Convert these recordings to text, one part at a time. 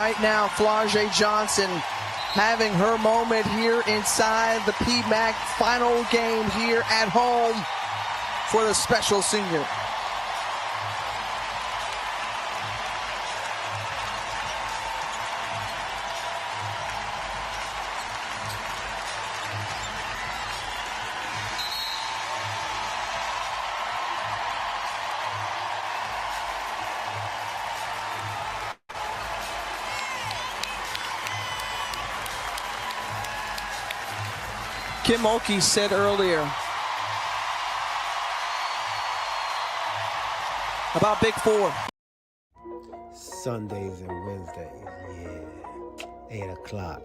right now, Flau'jae Johnson having her moment here inside the PMAC final game here at home for the special senior. Kim Mulkey said earlier about Big Four. Sundays and Wednesdays, yeah. 8 o'clock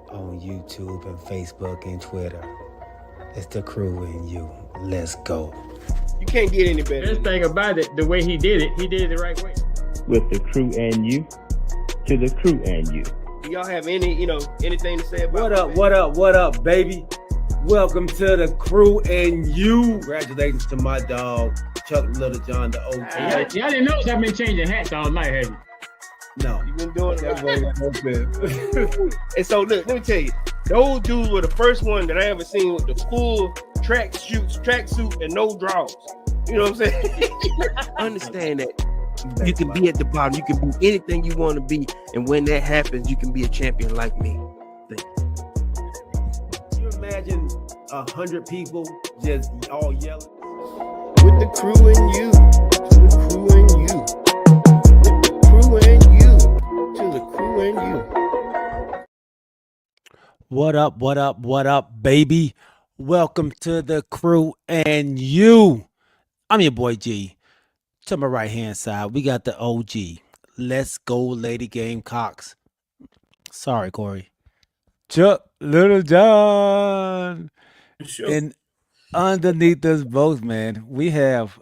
on YouTube and Facebook and Twitter. It's the crew and you. Let's go. You can't get any better. Best thing about it, the way he did it the right way. With the crew and you, to the crew and you. Do y'all have anything to say about What up, baby? Welcome to the crew and you. Congratulations to my dog, Chuck Little John, the OG. Y'all didn't notice I've been changing hats all night, have you? No. You've been doing it. And so, look, let me tell you, those dudes were the first one that I ever seen with the full tracksuit and no drawers. You know what I'm saying? Understand that you can be at the bottom, you can be anything you want to be, and when that happens, you can be a champion like me. Can you imagine 100 people just all yelling? With the crew and you, to the crew and you. With the crew and you, to the crew and you. What up, baby? Welcome to the crew and you. I'm your boy G. To my right hand side, we got the OG. Let's go, Lady Gamecocks. Sorry, Corey. Chuck Little John. Sure. And underneath us both, man, we have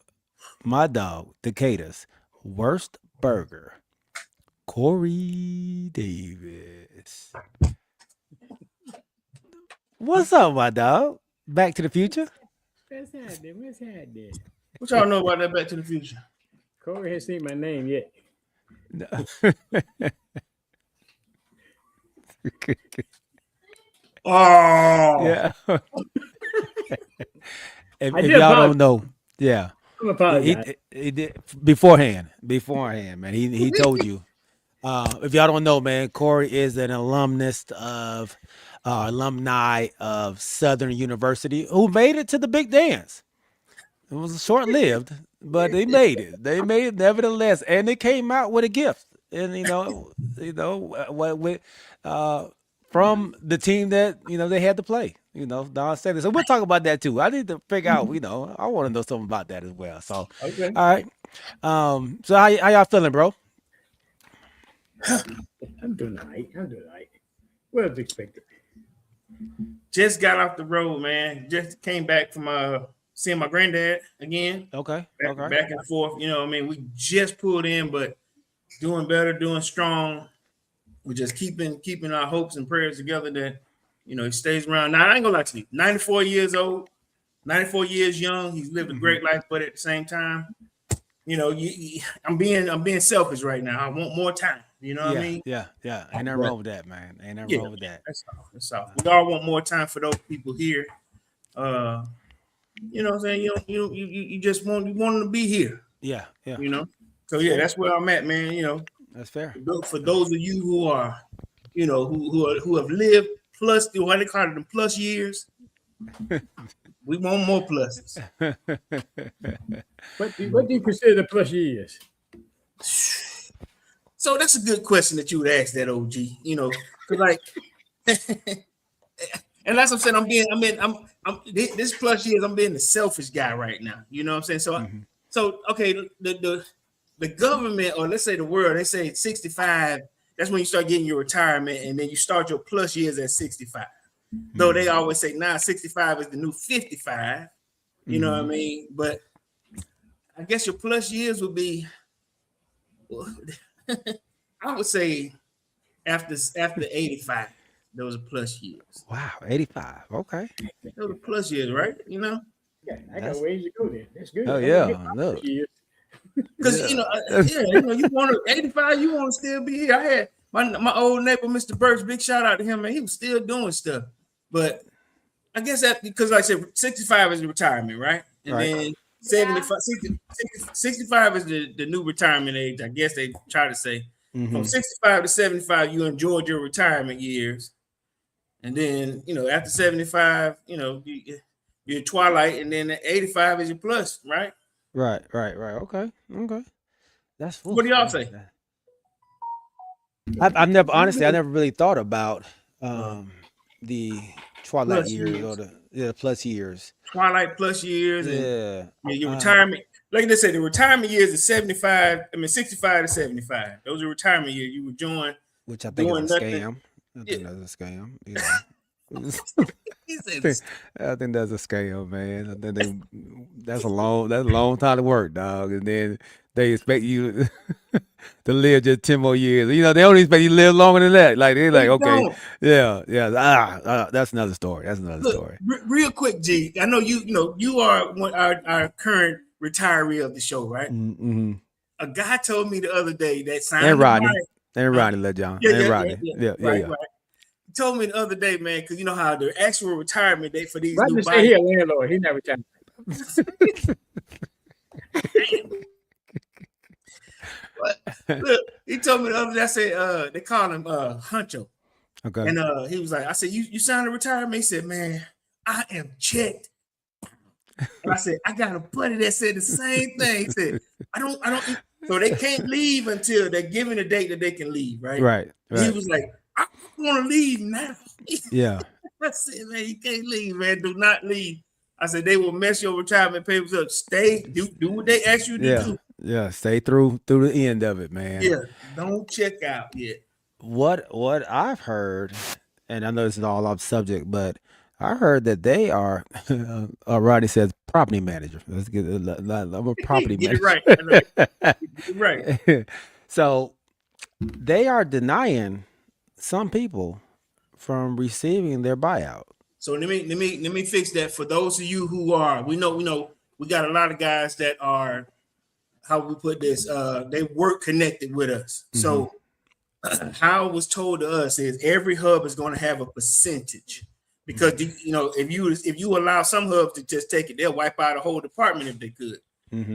my dog, Decatur's worst burger, Corey Davis. What's up, my dog? Back to the Future? What's happening? What y'all know about that Back to the Future? Corey hasn't seen my name yet. No. Oh, Yeah. if I did y'all apologize. don't know, yeah. I'm apologizing. He did beforehand, man. He told you. If y'all don't know, man, Corey is an alumni of Southern University who made it to the big dance. It was short-lived, but they made it. They made it nevertheless, and they came out with a gift. And from the team that they had to play. Don said it. So we'll talk about that too. I need to figure out. I want to know something about that as well. So okay. all right. So how y'all feeling, bro? I'm doing all right. What was expected? Just got off the road, man. Just came back from seeing my granddad again. Okay. Back and forth. We just pulled in, but doing better, doing strong. We're just keeping our hopes and prayers together that he stays around. Now I ain't gonna lie to you. 94 years old, 94 years young. He's lived a great life, but at the same time, I'm being selfish right now. I want more time. You know what I mean? Yeah. Ain't nothing wrong with that, man. Ain't nothing wrong with that. That's all. We all want more time for those people here. You know what I'm saying? You just want them to be here. Yeah. So that's where I'm at, man. That's fair. For those of you who are, who have lived plus, what they call it, the plus years, we want more pluses. What do you consider the plus years? So that's a good question that you would ask that OG. Like, and that's what I'm saying. I'm this plus years. I'm being the selfish guy right now. You know what I'm saying? So okay, the government, or let's say the world, they say 65, that's when you start getting your retirement, and then you start your plus years at 65. Though they always say, 65 is the new 55. You know what I mean? But I guess your plus years would be, I would say after 85, those are plus years. Wow, 85. Okay. Those are plus years, right? Yeah, I got ways to go there. That's good. Oh yeah, look. Because you want to 85, you want to still be here. my old neighbor, Mr. Burks, big shout out to him, man. He was still doing stuff. But I guess that because like I said, 65 is the retirement, right? And Right. then 65 is the new retirement age. I guess they try to say from 65 to 75, you enjoyed your retirement years. And then, after 75, you're twilight, and then 85 is your plus, right? Right. Okay. That's What do y'all say? I've never honestly, I never really thought about the twilight Plus years years. or the plus years. Twilight plus years, Yeah. and your retirement. Like they say, the retirement years is 65. 65 to 75. Those are retirement years. You would join, Which I think doing is a nothing. scam. I think that's a scam. He said, I think that's a scam, man. I think that's a long time to work, dog. And then they expect you to live just 10 more years. They don't expect you to live longer than that. Like they're like, They okay, don't. yeah. That's another story. Look, real quick, G. I know you are our current retiree of the show, right? Mm-hmm. A guy told me the other day that signed And Rodney, Rodney, let John, Yeah, and yeah, Rodney, yeah. Right. He told me the other day, man, because you know how the actual retirement date for these Rodney new say he a landlord. He's not retired. Look, he told me the other day. I said, they call him Huncho, Okay. and he was like, I said, you signed a retirement? He said, man, I am checked. And I said, I got a buddy that said the same thing. He said, I don't. So they can't leave until they're given a date that they can leave, right? Right. He was like, I want to leave now. Yeah. I said, man, you can't leave, man. Do not leave. I said, they will mess your retirement papers up. Stay, do what they ask you to do. Yeah. Stay through the end of it, man. Yeah, don't check out yet. What I've heard, and I know this is all off subject, but I heard that they are. Rodney says property manager. Let's get. I'm a property Get manager. it right. Get it right. So they are denying some people from receiving their buyout. So let me fix that for those of you who are. We know we got a lot of guys that are. How we put this? They work connected with us. So how it was told to us is every hub is going to have a percentage. Because if you allow some hubs to just take it, they'll wipe out a whole department if they could.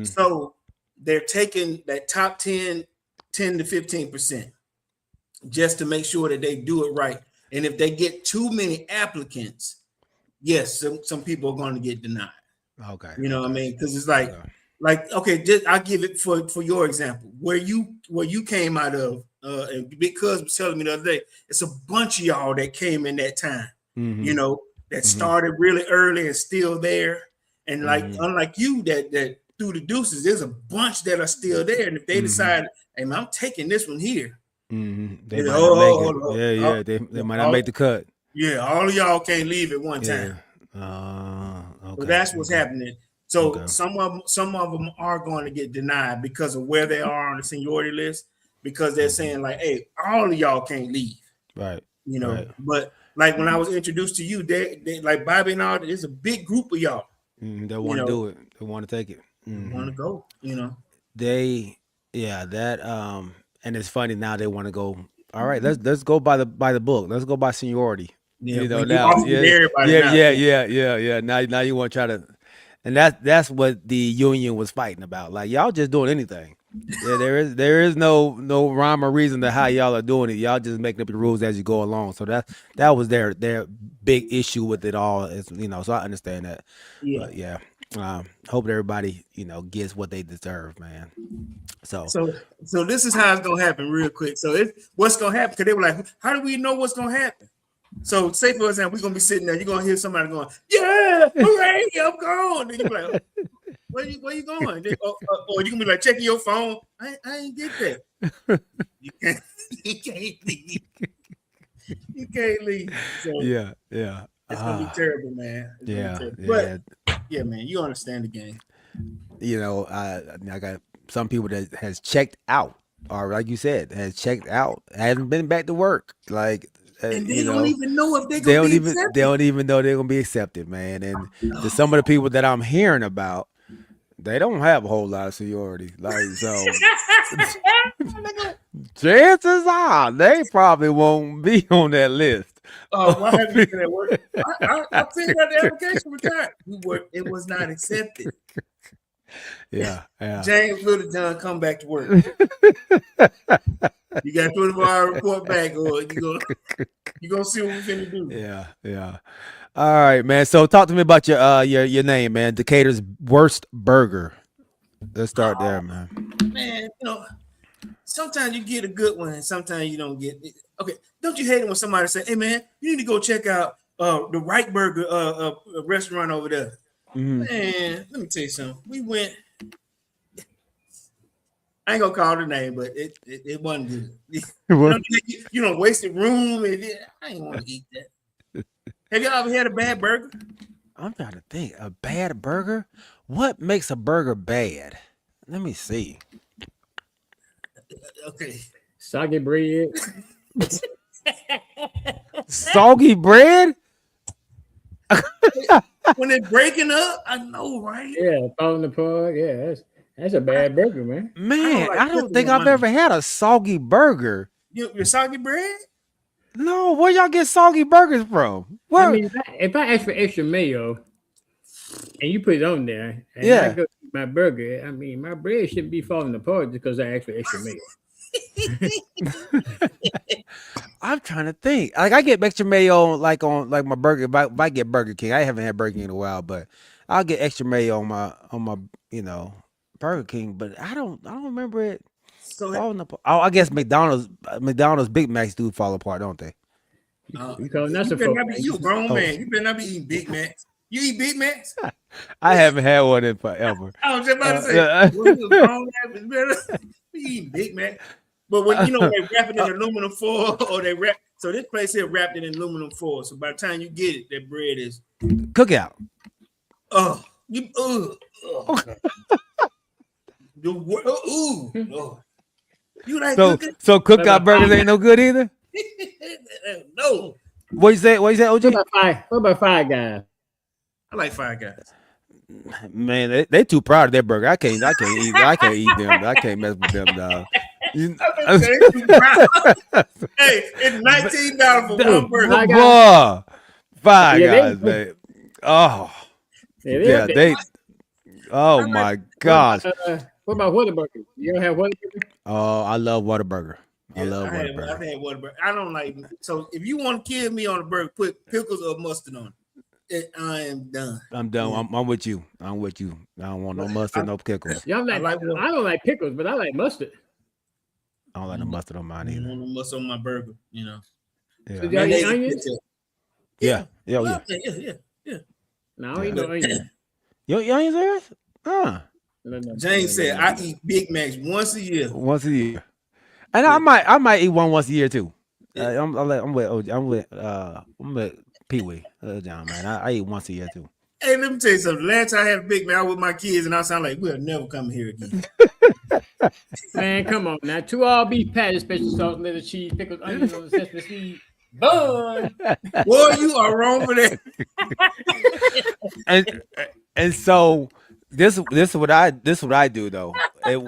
So they're taking that top 10 to 15% just to make sure that they do it right. And if they get too many applicants, yes, some people are going to get denied. Okay. You know what I mean? Because it's like okay, I'll give it for your example where you came out of. And Big Cuz was telling me the other day, it's a bunch of y'all that came in that time. That started really early and still there. And unlike you that through the deuces, there's a bunch that are still there. And if they decide, hey man, I'm taking this one here. They might not make it. They might not make the cut. Yeah, all of y'all can't leave at one time. Okay. So that's what's happening. So some of them are going to get denied because of where they are on the seniority list, because they're saying like, hey, all of y'all can't leave. Right. But like when I was introduced to you, they like Bobby and all, there's a big group of y'all. They want to do it. They want to take it. Want to go, and it's funny now they want to go. All right, let's go by the book. Let's go by seniority. Now, Now you want to try to, and that's what the union was fighting about. Like y'all just doing anything. Yeah, there is no rhyme or reason to how y'all are doing it. Y'all just making up the rules as you go along. So that was their big issue with it all. Is so I understand that. Yeah. But hope everybody gets what they deserve, man. So this is how it's gonna happen real quick. So what's gonna happen? Because they were like, how do we know what's gonna happen? So say for example, we're gonna be sitting there. You're gonna hear somebody going, "Yeah, hooray, I'm gone." And you're like, where you going? Or you can be like checking your phone. I ain't get that. You can't leave. You can't leave. So yeah. It's gonna be terrible, man. But yeah, man, you understand the game. I got some people that has checked out, or like you said, has checked out, hasn't been back to work. Like, and they don't even know if they're gonna be accepted. They don't even know they're gonna be accepted, man. And some of the people that I'm hearing about, They don't have a whole lot of seniority. Like, so chances are they probably won't be on that list. Why have you been at work? I figured out the application retired. It was not accepted. Yeah. James Littlejohn, come back to work. You got 24-hour report back, or you gonna see what we're finna do. Yeah. All right, man. So talk to me about your name, man. Decatur's worst burger. Let's start there, man. Man, sometimes you get a good one, and sometimes you don't get it. Okay, don't you hate it when somebody say, "Hey, man, you need to go check out the Right Burger restaurant over there." Mm-hmm. Man, let me tell you something. We went. I ain't gonna call the name, but it wasn't good. Wasted room. I ain't want to eat that. Have you ever had a bad burger? I'm trying to think. A bad burger? What makes a burger bad? Let me see. Okay. Soggy bread. Soggy bread? When they're breaking up, I know, right? Yeah, falling apart. Yeah, that's a bad burger, man. Man, I don't think I've ever had a soggy burger. Your soggy bread? No, where y'all get soggy burgers from? Where? I mean, if I ask for extra mayo and you put it on there, and Yeah. I go eat my burger, I mean, my bread shouldn't be falling apart because I asked for extra mayo. I'm trying to think. Like I get extra mayo on my burger. If I get Burger King, I haven't had Burger King in a while, but I'll get extra mayo on my Burger King. But I don't remember it falling apart. Oh, I guess McDonald's Big Macs do fall apart, don't they? Because that's you a grown man. You better not be eating Big Macs. You eat Big Macs? I haven't had one in forever. I was just about to say, well, you a grown man, it's better be eating Big Mac. But when they wrap it in aluminum foil, or so this place here wrapped it in aluminum foil. So by the time you get it, that bread is cookout. You like so cookout burgers ain't no good either? No. What you say, OG? What about Five Guys? I like Five Guys. Man, they too proud of their burger. I can't eat them. I can't mess with them, dog. Hey, it's $19 for one burger. Boy, Five Guys, man. Oh, yeah, they. Oh my gosh. What about Whataburger? You don't have Whataburger? Oh, I love Whataburger. I've had Whataburger. I don't like. So if you want to kill me on a burger, put pickles or mustard on it. I am done. I'm done. I'm with you. I don't want no mustard, no pickles. I don't like pickles, but I like mustard. I don't like no mustard on mine either. I don't want no mustard on my burger, Yeah. So y'all eat onions? Yeah. Yeah. No, I don't eat no onions. You onions there? Huh. James said I eat Big Macs once a year. And I might eat one once a year too. I'm with Pee Wee, John, man. I eat once a year too. Hey, let me tell you something. Last time I had a Big Mac with my kids, and I sound like we'll never come here again. Man, come on now. 2 all beef patties, special sauce, little cheese, pickles, onions on the sesame seed. Bun. Boy, you are wrong for that. and so this is what I do though.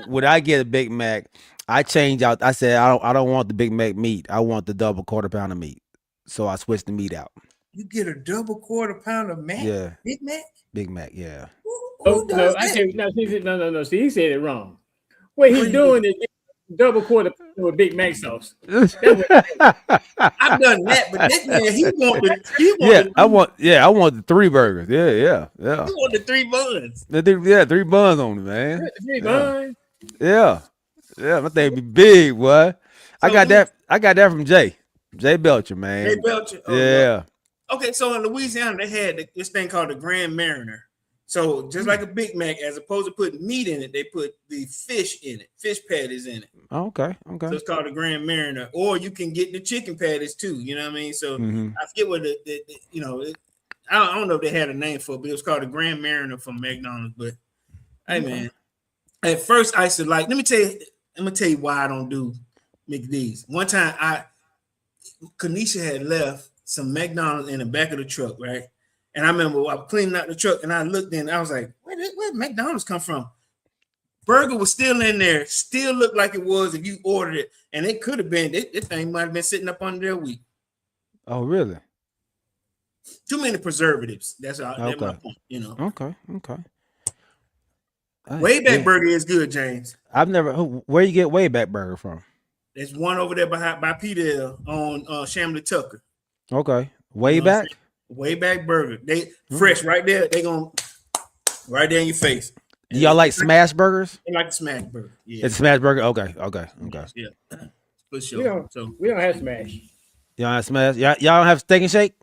When I get a Big Mac, I change out. I said I don't want the Big Mac meat. I want the double quarter pound of meat. So I switch the meat out. You get a double quarter pound of Mac? Yeah. Big Mac? Big Mac, yeah. Who does that? No. See, he said it wrong. What he's doing is double quarter pound with Big Mac sauce. I've done that, but this man, I want the 3 burgers. Yeah. He want the 3 buns. 3 buns on it, man. 3 buns. Yeah, my thing be big, boy. I got that from Jay Belcher, man. Jay Belcher. Yeah. Okay, so in Louisiana, they had this thing called the Grand Mariner. So just like a Big Mac, as opposed to putting meat in it, they put the fish in it, fish patties in it. Okay. So it's called the Grand Mariner. Or you can get the chicken patties too. You know what I mean? So I forget what I don't know if they had a name for it, but it was called the Grand Mariner from McDonald's. But hey, man, at first I used to like. Let me tell you why I don't do McD's. One time, Kanisha had left some McDonald's in the back of the truck, right? And I remember I was cleaning out the truck, and I looked in. I was like, "Where where McDonald's come from? Burger was still in there, still looked like it was if you ordered it, and it could have been. This thing might have been sitting up under their week. Oh, really? Too many preservatives. That's all. That's my point. You know. Okay. Wayback Burger is good, James. I've never. Where you get Wayback Burger from? There's one over there by P-Dale on Shamley Tucker. Okay, Wayback. Wayback Burger. They fresh right there. They gonna right there in your face. Do y'all like smash burgers? They like the smash burger. Yeah, it's smash burger. Okay. Yeah, for sure. We don't have smash. Y'all have smash. Y'all don't have steak and shake.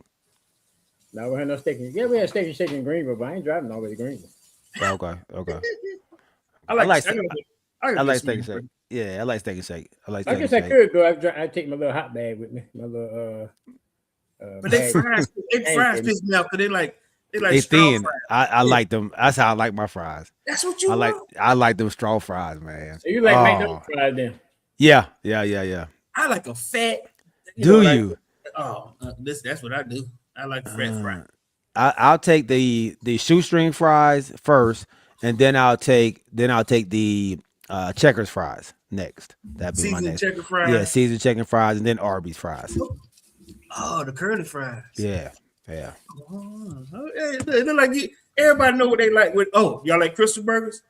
No, we have no steak. Yeah, we have steak and shake in Greenville, but I ain't driving all the way to Greenville. Okay. I like steak and shake. Yeah, I like steak and shake. I guess I could go. I take my little hot bag with me. My little but they fries piss me off because they like thin. fries. I like them. That's how I like my fries. That's what you want? I like them straw fries, man. So you like McDonald's fries then? Yeah. I like a fat. You? That's what I do. I like the fat fry. I'll take the shoestring fries first, and then I'll take the Checkers fries next. That'd be my next. Checker fries. Yeah, seasoned chicken fries, and then Arby's fries. Oh, the curly fries. Yeah. Oh, they look like everybody know what they like with. Oh, y'all like Crystal Burgers?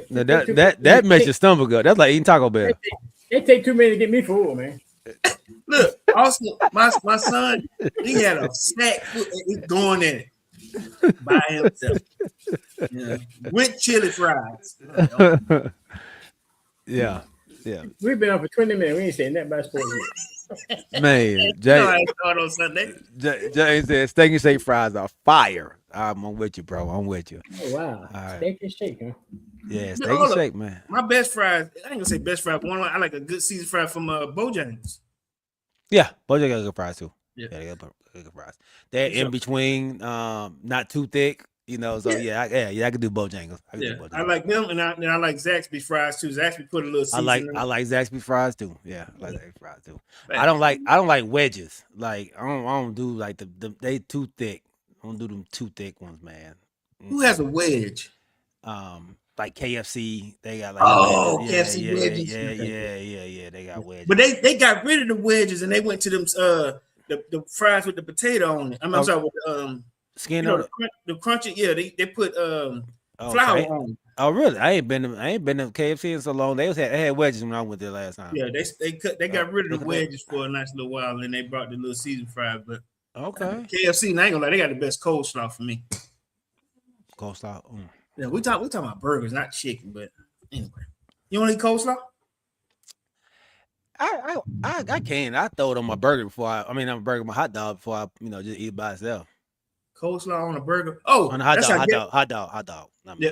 Now that makes your stomach good. That's like eating Taco Bell. They take too many to get me full, man. Look, also my son, he had a snack. He's going in it by himself. Yeah. With chili fries. Yeah. We've been on for 20 minutes. We ain't saying nothing about sports yet. Man, James said steak and shake fries are fire. I'm with you, bro. I'm with you. Oh wow, right. Steak and shake, huh? Yeah, steak and shake, man. My best fries. I ain't gonna say best fries. One I like a good seasoned fry from Bojangles. Yeah, Bojangles got good fries too. Yeah, they got good fries. They're in between, not too thick. You know, so I can do Bojangles. I like them, and I like Zaxby's fries too. Zaxby put a little seasoning. I like Zaxby's fries too. Yeah, I like Zaxby's fries too. I don't like wedges. Like I don't do like the they too thick. I don't do them too thick ones, man. Who has a wedge? Like KFC, they got like KFC wedges. Yeah, they got wedges. But they got rid of the wedges and they went to them the fries with the potato on it. I'm sorry, with skin on the crunchy. Yeah, they put flour on it. Oh really? I ain't been to KFC in so long. They had wedges when I went there last time. Yeah, they got rid of the wedges for a nice little while, and then they brought the little seasoned fries. But okay, KFC, I ain't gonna lie, they got the best coleslaw for me. Coleslaw. Yeah, we talking about burgers, not chicken. But anyway, you want to eat coleslaw? I can. I throw it on my burger before on a burger, my hot dog before I just eat it by itself. Coleslaw on a burger. Oh, on a hot dog. Yeah.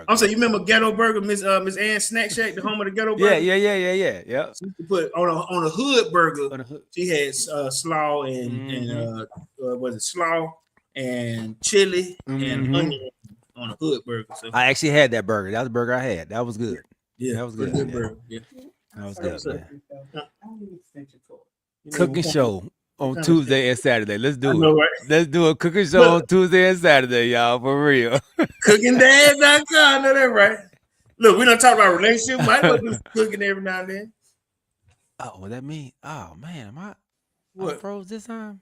I'm saying, you remember Ghetto Burger, Miss Ann's Snack Shack, the home of the Ghetto Burger? Yeah. She put on a hood burger. She had slaw and was it slaw and chili and onion on a hood burger. So I actually had that burger. That was the burger I had. That was good. Yeah, that was good. Burger. Yeah. That was good, man. Cooking show on Tuesday and Saturday. Let's do it. Right? Let's do a cooking show on Tuesday and Saturday, y'all, for real. CookingDad.com. I know that, right? Look, we don't talk about relationship. Might go do cooking every now and then. Oh, what that mean? Oh man, I froze this time?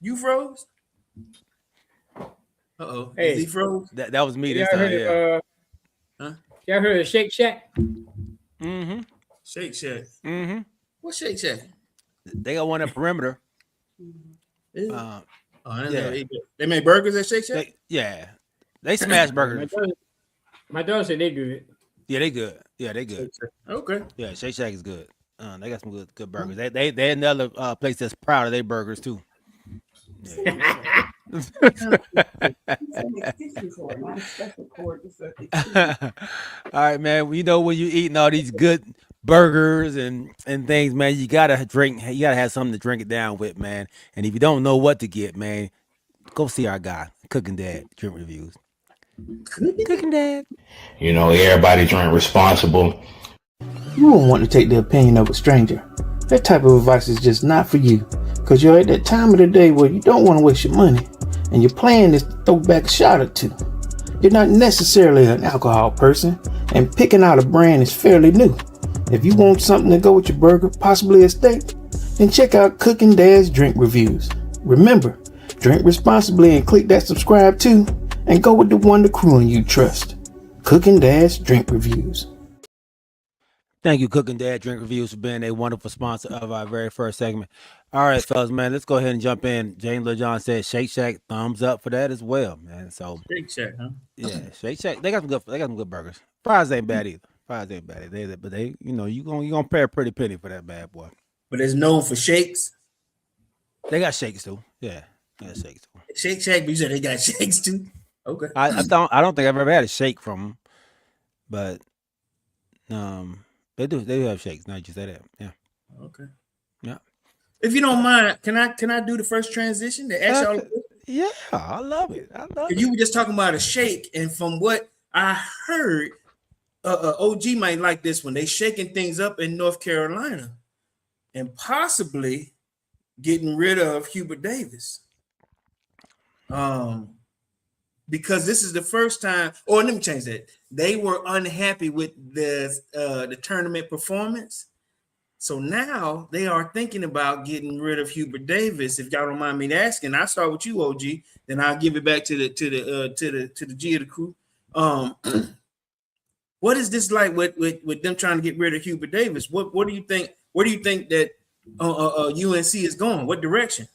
You froze? Uh-oh. Hey, he froze? That was me this time. Y'all heard of Shake Shack? Mm-hmm. Shake Shack. Mm-hmm. What's Shake Shack? They got one at Perimeter. They made burgers at Shake Shack? They smash burgers. My daughter said they good. Yeah, they good. Yeah, they good. Okay. Yeah, Shake Shack is good. They got some good burgers. They another place that's proud of their burgers too. Yeah. All right, man. When you eating all these good burgers and things, man, you gotta drink. You gotta have something to drink it down with, man. And if you don't know what to get, man, go see our guy, Cooking Dad Drink Reviews. Cooking Dad. Everybody drink responsible. You won't want to take the opinion of a stranger. That type of advice is just not for you, because you're at that time of the day where you don't want to waste your money. and your plan is to throw back a shot or two. You're not necessarily an alcohol person, and picking out a brand is fairly new. If you want something to go with your burger, possibly a steak, then check out Cooking Dad's Drink Reviews. Remember, drink responsibly and click that subscribe too, and go with the one the crew and you trust. Cooking Dad's Drink Reviews. Thank you, Cooking Dad Drink Reviews, for being a wonderful sponsor of our very first segment. All right, fellas, man, let's go ahead and jump in. Jane LeJohn said Shake Shack, thumbs up for that as well, man. So Shake Shack, huh? yeah, Shake Shack, they got some good burgers. Fries ain't bad either. But they, you gonna pay a pretty penny for that bad boy. But it's known for shakes. They got shakes too. Yeah, they got shakes too. Shake Shack, but you said they got shakes too. Okay. I don't think I've ever had a shake from them, but they do have shakes. Now that you say that, yeah. Okay. Yeah. If you don't mind, can I do the first transition to ask y'all? Yeah, I love it. You were just talking about a shake, and from what I heard, OG might like this one. They shaking things up in North Carolina, and possibly getting rid of Hubert Davis. Because this is the first time. Or let me change that. They were unhappy with the tournament performance. So now they are thinking about getting rid of Hubert Davis. If y'all don't mind me asking, I'll start with you, OG. Then I'll give it back to the G of the crew. What is this like with them trying to get rid of Hubert Davis? What do you think? Where do you think that UNC is going? What direction?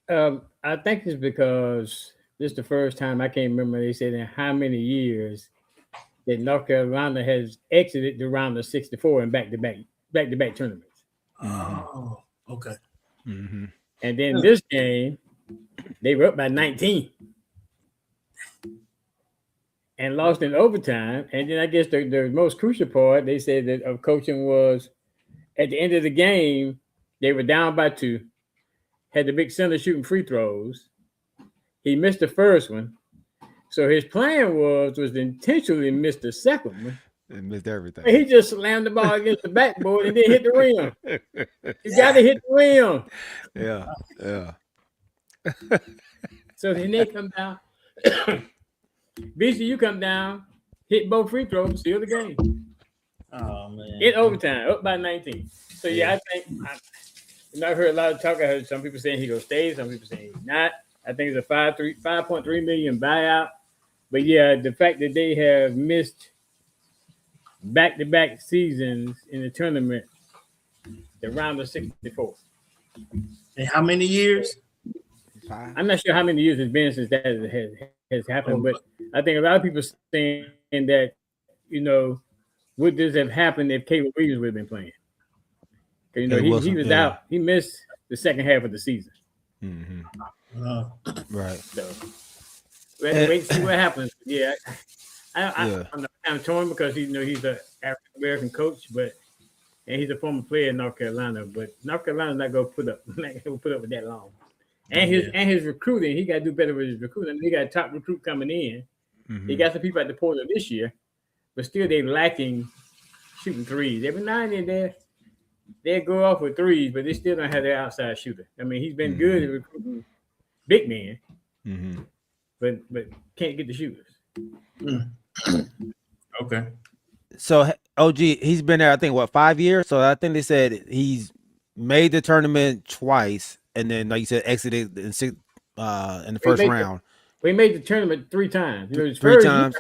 I think it's because this is the first time, I can't remember, they said in how many years that North Carolina has exited the round of 64 in back-to-back tournaments. Oh, okay. Mm-hmm. And then this game, they were up by 19 and lost in overtime. And then I guess the most crucial part, they said that of coaching was at the end of the game, they were down by 2, had the big center shooting free throws. He missed the first one. So his plan was to intentionally miss the second one. And missed everything. He just slammed the ball against the backboard and then hit the rim. You got to hit the rim. Yeah. So then they come down. VCU come down, hit both free throws, seal the game. Oh man! In overtime, up by 19. So I think I've heard a lot of talk. I heard some people saying he gonna stay, some people saying he's not. I think it's a $5.3 million buyout. But yeah, the fact that they have missed back-to-back seasons in the tournament, the round of 64. And how many years? I'm not sure how many years it's been since that has happened, but I think a lot of people saying that, would this have happened if Caleb Williams would have been playing? He was out. He missed the second half of the season. Mm-hmm. Right. So we have to wait and see what happens. Yeah. I'm torn because he's an African American coach, and he's a former player in North Carolina. But North Carolina's not gonna put up with that long. And his recruiting, he got to do better with his recruiting. He got a top recruit coming in. Mm-hmm. He got some people at the portal this year, but still they're lacking shooting threes. Every now and then they go off with threes, but they still don't have their outside shooter. I mean, he's been good at recruiting big men, but can't get the shooters. Okay. So OG, he's been there, I think, 5 years? So I think they said he's made the tournament twice, and then, like you said, exited in the first round. We made the tournament 3 times. Three times.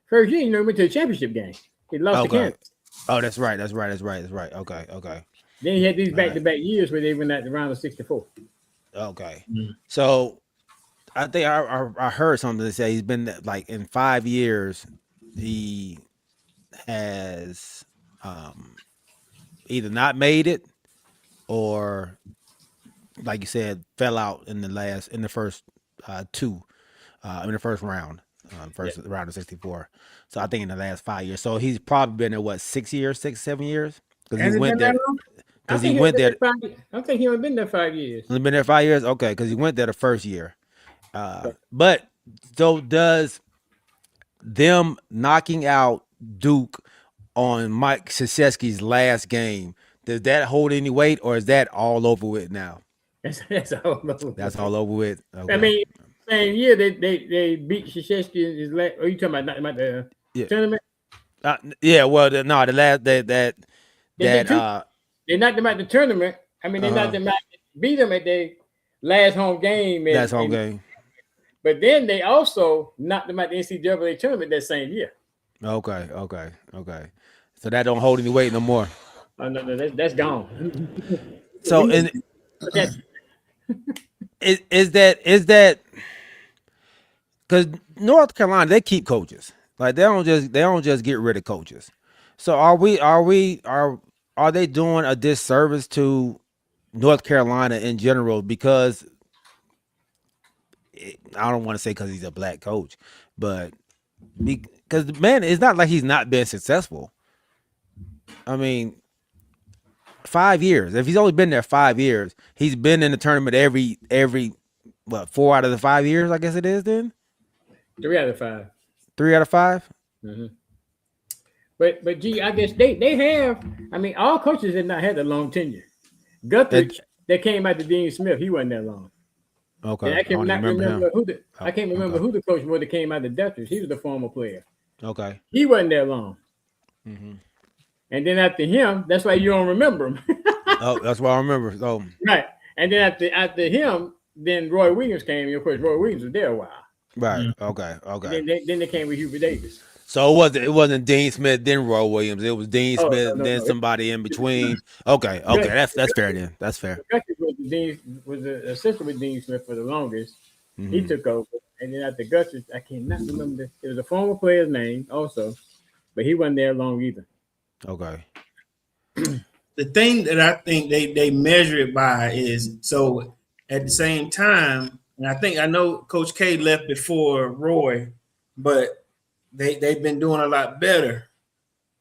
First year, he went to the championship game. He lost to Kansas. Oh, that's right. Okay. Then he had these back-to-back years where they went at the round of 64. Okay. So I think I heard something that said he's been like in 5 years, he has either not made it or, like you said, fell out in the first round, round of 64. So I think in the last 5 years. So he's probably been there 6 years, 7 years? Because he went there. Because he went there. I don't think he only been there 5 years. He's been there 5 years? Okay, because he went there the first year. But so does them knocking out Duke on Mike Krzyzewski's last game, does that hold any weight, or is that all over with now? That's all over. That's all over with. Okay. I mean, same year they beat Krzyzewski in his last. Are you talking about the tournament? Yeah. Well, the last that they knocked them out the tournament. I mean, they knocked them out, beat them at their last home game. Last home game. But then they also knocked them out the NCAA tournament that same year. Okay. So that don't hold any weight no more. Oh no, that's gone. So is that because North Carolina, they keep coaches. Like they don't just get rid of coaches. So are they doing a disservice to North Carolina in general? Because I don't want to say because he's a black coach, but because man, it's not like he's not been successful. I mean, 5 years. If he's only been there 5 years, he's been in the tournament every 4 out of the 5 years, I guess it is then? 3 out of 5. 3 out of 5? Mm-hmm. But gee, I guess they have. I mean, all coaches have not had a long tenure. Guthridge, that came out to Dean Smith, he wasn't that long. Okay. And I can't remember who the coach was that came out to Guthridge. He was the former player. Okay. He wasn't that long. Mm-hmm. And then after him, that's why you don't remember him. Oh, that's why I remember. Oh. Right. And then after him, then Roy Williams came. And of course, Roy Williams was there a while. Right. Okay. Then they came with Hubert Davis. So it wasn't Dean Smith, then Roy Williams. It was Dean Smith, then somebody in between. Okay. That's fair then. That's fair. Guthridge was the assistant with Dean Smith for the longest. Mm-hmm. He took over. And then after Guthridge, I cannot remember. It was a former player's name also, but he wasn't there long either. Okay. The thing that I think they measure it by is, so at the same time, and I know Coach K left before Roy, but they've been doing a lot better,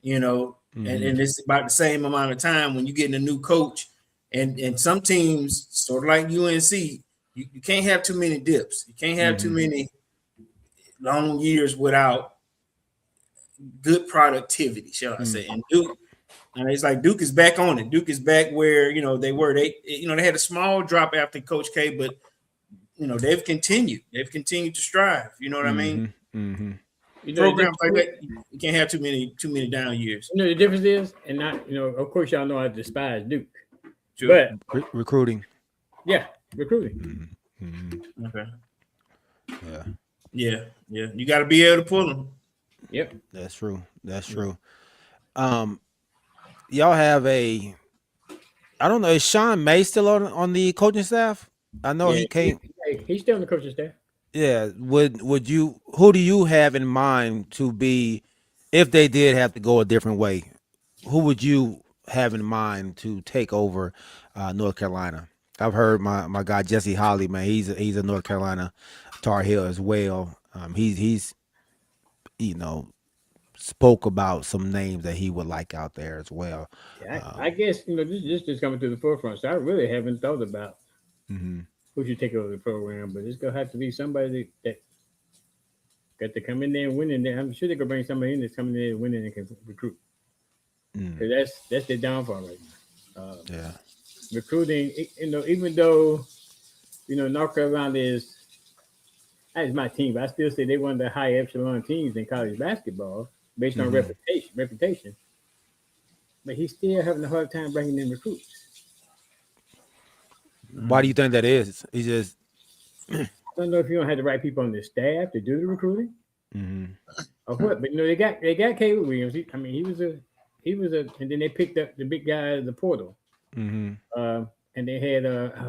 mm-hmm. and it's about the same amount of time when you're getting a new coach, and some teams, sort of like UNC, you can't have too many dips. You can't have mm-hmm. too many long years without good productivity, shall I say. And Duke, it's like Duke is back on it. Duke is back where they were. They had a small drop after Coach K, but they've continued to strive. You know what mm-hmm. I mean? Mm-hmm. Programs like that, you can't have too many down years. The difference is, and not of course y'all know I despise Duke, sure. But recruiting. Yeah, recruiting. Mm-hmm. Okay. Yeah. You got to be able to pull them. Yep, that's true. Y'all have I don't know, is Sean May still on the coaching staff? I know he came. He's still on the coaching staff. Yeah. Would you? Who do you have in mind to be, if they did have to go a different way? Who would you have in mind to take over North Carolina? I've heard my guy Jesse Holly, man. He's a North Carolina Tar Heel as well. He's spoke about some names that he would like out there as well. Yeah, I guess this just coming to the forefront. So I really haven't thought about mm-hmm. who should take over the program, but it's gonna have to be somebody that got to come in there and win. And I'm sure they could bring somebody in that's coming in there and winning and can recruit. Because that's their downfall right now. Yeah, recruiting. Even though North Carolina is my team, but I still say they're one of the high echelon teams in college basketball based on mm-hmm. reputation. But he's still having a hard time bringing in recruits. Why do you think that is? He just I don't know if you don't have the right people on the staff to do the recruiting, mm-hmm. or what. But they got Caleb Williams. He was a, and then they picked up the big guy at the portal. Mm-hmm. And they had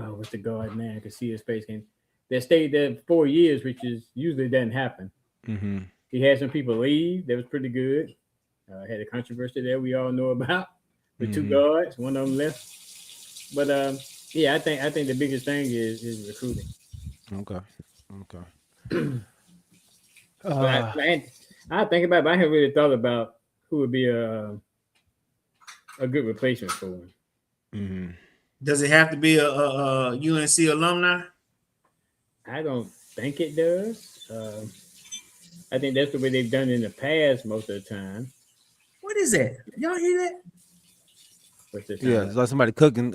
what's the guard man? I could see his face game. They stayed there 4 years, which is usually doesn't happen. Mm-hmm. He had some people leave. That was pretty good. Had a controversy there we all know about with mm-hmm. 2 guards. One of them left. But I think the biggest thing is recruiting. Okay. I think about it, but I haven't really thought about who would be a good replacement for him. Mm-hmm. Does it have to be a UNC alumni? I don't think it does. I think that's the way they've done it in the past most of the time. What is that? Y'all hear that? What's the yeah, it's like somebody cooking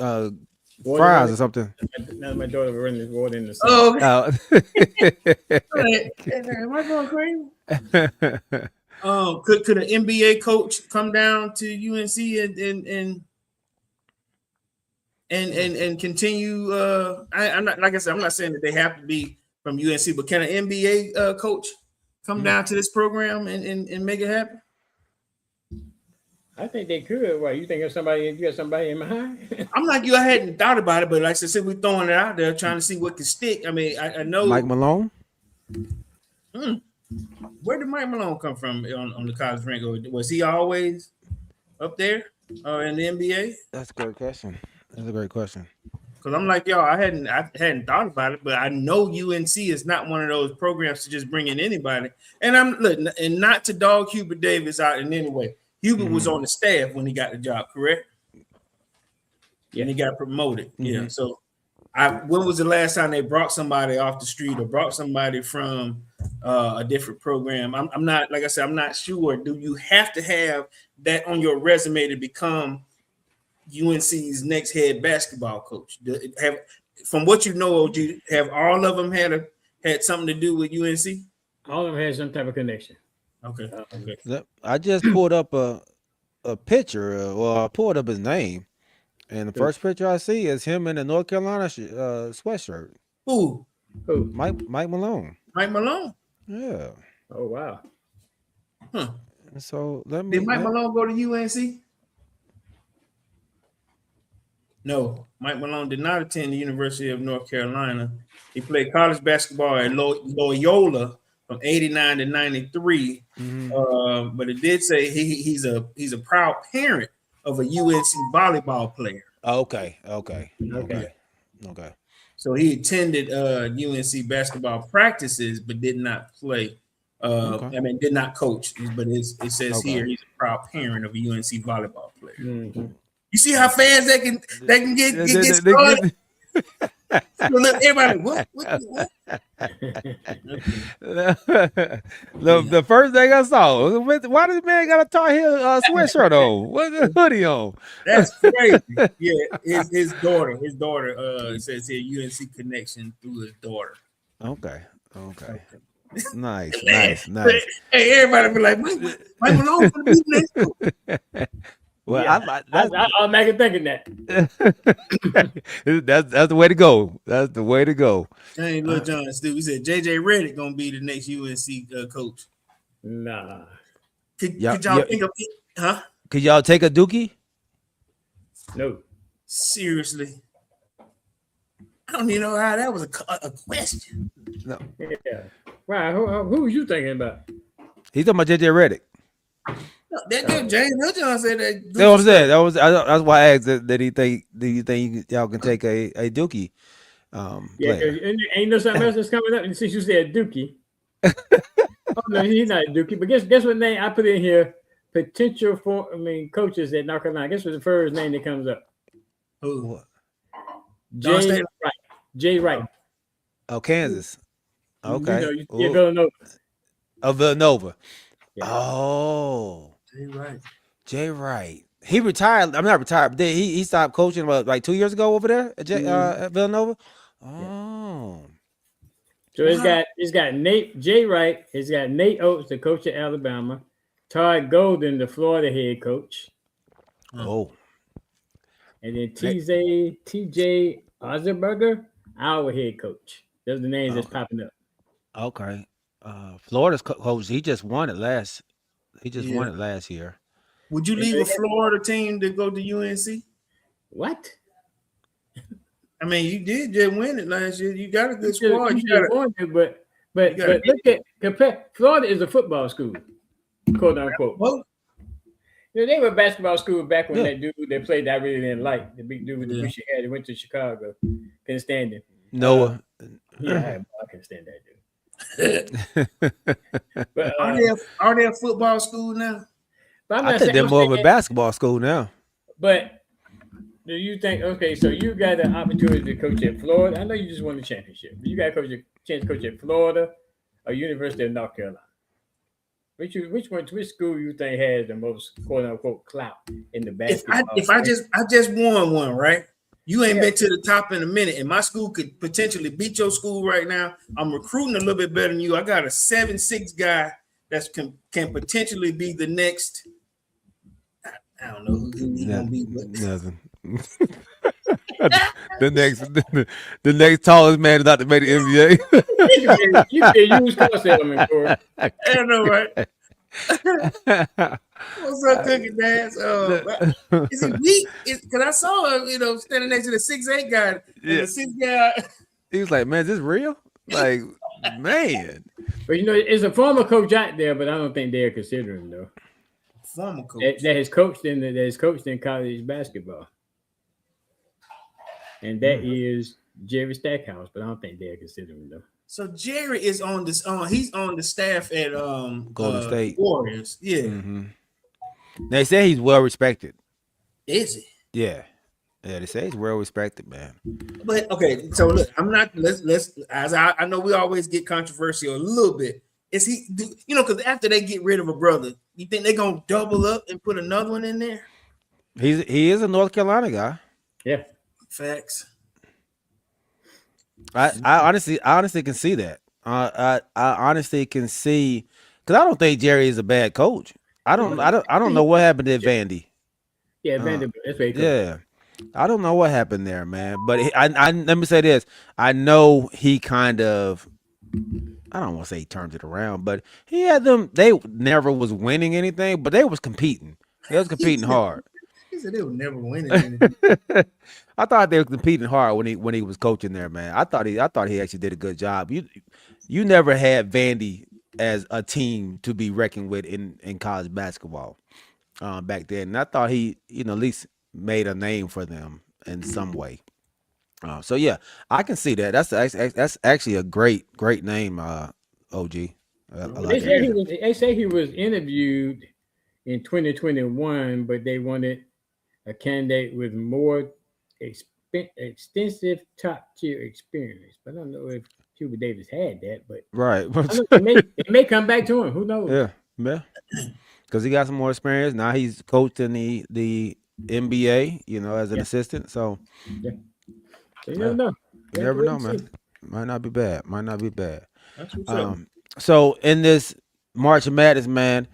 fries or something. Now my daughter was running this water in the sink. Oh, Oh. am I going crazy? Could an NBA coach come down to UNC and continue? I'm not, like I said, I'm not saying that they have to be from UNC, but can an NBA coach come down to this program and make it happen? I think they could. Why you think of somebody? You got somebody in mind? I'm like you. I hadn't thought about it, but like I said, we're throwing it out there, trying to see what can stick. I mean, I know Mike Malone. Where did Mike Malone come from on the college rank? Or was he always up there in the NBA? That's a great question. Because I'm like y'all, I hadn't thought about it, but I know UNC is not one of those programs to just bring in anybody. And and not to dog Hubert Davis out in any way. Hubert was on the staff when he got the job, correct? Yeah, and he got promoted. Yeah. So when was the last time they brought somebody off the street or brought somebody from a different program? I'm not, like I said, I'm not sure. Do you have to have that on your resume to become UNC's next head basketball coach? From what you know, OG, have all of them had something to do with UNC? All of them had some type of connection. Okay. I just pulled up a picture. I pulled up his name, and the first picture I see is him in the North Carolina sweatshirt. Who? Mike Malone. Mike Malone. Yeah. Oh wow. Huh. So did Mike Malone go to UNC? No, Mike Malone did not attend the University of North Carolina. He played college basketball at Loyola from 89 to 93. But it did say he's a proud parent of a UNC volleyball player. Okay. So he attended UNC basketball practices, but did not play. Did not coach. But it says here he's a proud parent of a UNC volleyball player. You see how fans they can get started. Look, everybody, what? The first thing I saw, why does man got a Tar Heel sweatshirt on? What's the hoodie on? That's crazy. Yeah, his daughter. It says here UNC connection through his daughter. Okay. Nice. Hey, everybody be like, Mike Malone gonna be next. Well, yeah, I'm making thinking that. That's the way to go. That's the way to go. Hey, Lil John Stu, he said JJ Redick gonna be the next UNC coach. Nah. Could y'all think of it? Huh? Could y'all take a Dookie? No. Seriously. I don't even know how that was a question. No. Yeah. Wow. Who was you thinking about? He's talking about JJ Redick. No, that James Lil John said that. That's what I'm saying. That's why I asked that. Do you think y'all can take a Dookie? Yeah, ain't no something else that's coming up. And since you said Dookie, oh no, he's not a Dookie. But guess what name I put in here? Potential coaches at North Carolina. Guess what the first name that comes up? Who? Jay Wright. Oh, Kansas. Okay. Villanova. Oh, Villanova. Yeah. Oh. Jay Wright. He retired. I'm not retired, but he stopped coaching about like 2 years ago over there at Villanova. Oh. So it's got Jay Wright. It's got Nate Oates, the coach at Alabama. Todd Golden, the Florida head coach. Oh. And then TJ Osterberger, our head coach. Those are the names that's popping up. Okay. Florida's coach, he just won it last year. Would you leave a Florida team to go to UNC? What? I mean, you did just win it last year. You got a good squad. But compare. Florida is a football school, quote unquote. Well, they were a basketball school back when that dude that played that I really didn't like, the big dude with the bushy hair. He went to Chicago. Couldn't stand him. Noah. I couldn't stand that dude. But, are they a football school now? I think they're more of a basketball school now. But do you think, so you got an opportunity to coach at Florida? I know you just won the championship, but you got a chance to coach at Florida or University of North Carolina. Which school you think has the most quote unquote clout in the basketball? If I just won one, right? You ain't been to the top in a minute, and my school could potentially beat your school right now. I'm recruiting a little bit better than you. I got a 7'6" guy that can potentially be the next. I don't know who he's gonna be, but nothing. the next tallest man is not to make the NBA. You can use car salesman, Corey. I know, right? What's up, Cookie Dance? Is he weak? Because I saw him, standing next to the 6'8" guy. And the 6 guy. He was like, "Man, is this real?" Like, man. But it's a former coach out there, but I don't think they're considering though. Former coach that has coached in college basketball, and that is Jerry Stackhouse. But I don't think they're considering though. So Jerry is on this. He's on the staff at Golden State Warriors. Yeah. Mm-hmm. They say he's well respected. Is it? Yeah. They say he's well respected, man. But okay, so look, I'm not. Let's. As I know, we always get controversial a little bit. Is he? Because after they get rid of a brother, you think they're gonna double up and put another one in there? He is a North Carolina guy. Yeah. Facts. I honestly can see that. I honestly can see, because I don't think Jerry is a bad coach. I don't know what happened to Vandy. Yeah, Vandy. That's very cool. Yeah, I don't know what happened there, man. But I let me say this: I know he kind of. I don't want to say he turned it around, but he had them. They never was winning anything, but they was competing. They was competing hard. He said they were never winning anything. I thought they were competing hard when he was coaching there, man. I thought he actually did a good job. You never had Vandy as a team to be reckoned with in college basketball back then, and I thought he at least made a name for them in some way. So yeah, I can see that. That's actually a great name, OG. They say he was interviewed in 2021, but they wanted a candidate with more extensive top tier experience. But I don't know if Cuba Davis had that. But right, it may come back to him. Who knows? Yeah, because he got some more experience now. He's coached in the NBA, as an assistant. So. Yeah. You never know. You never know, man. Might not be bad. That's what's up. So in this March Madness, man,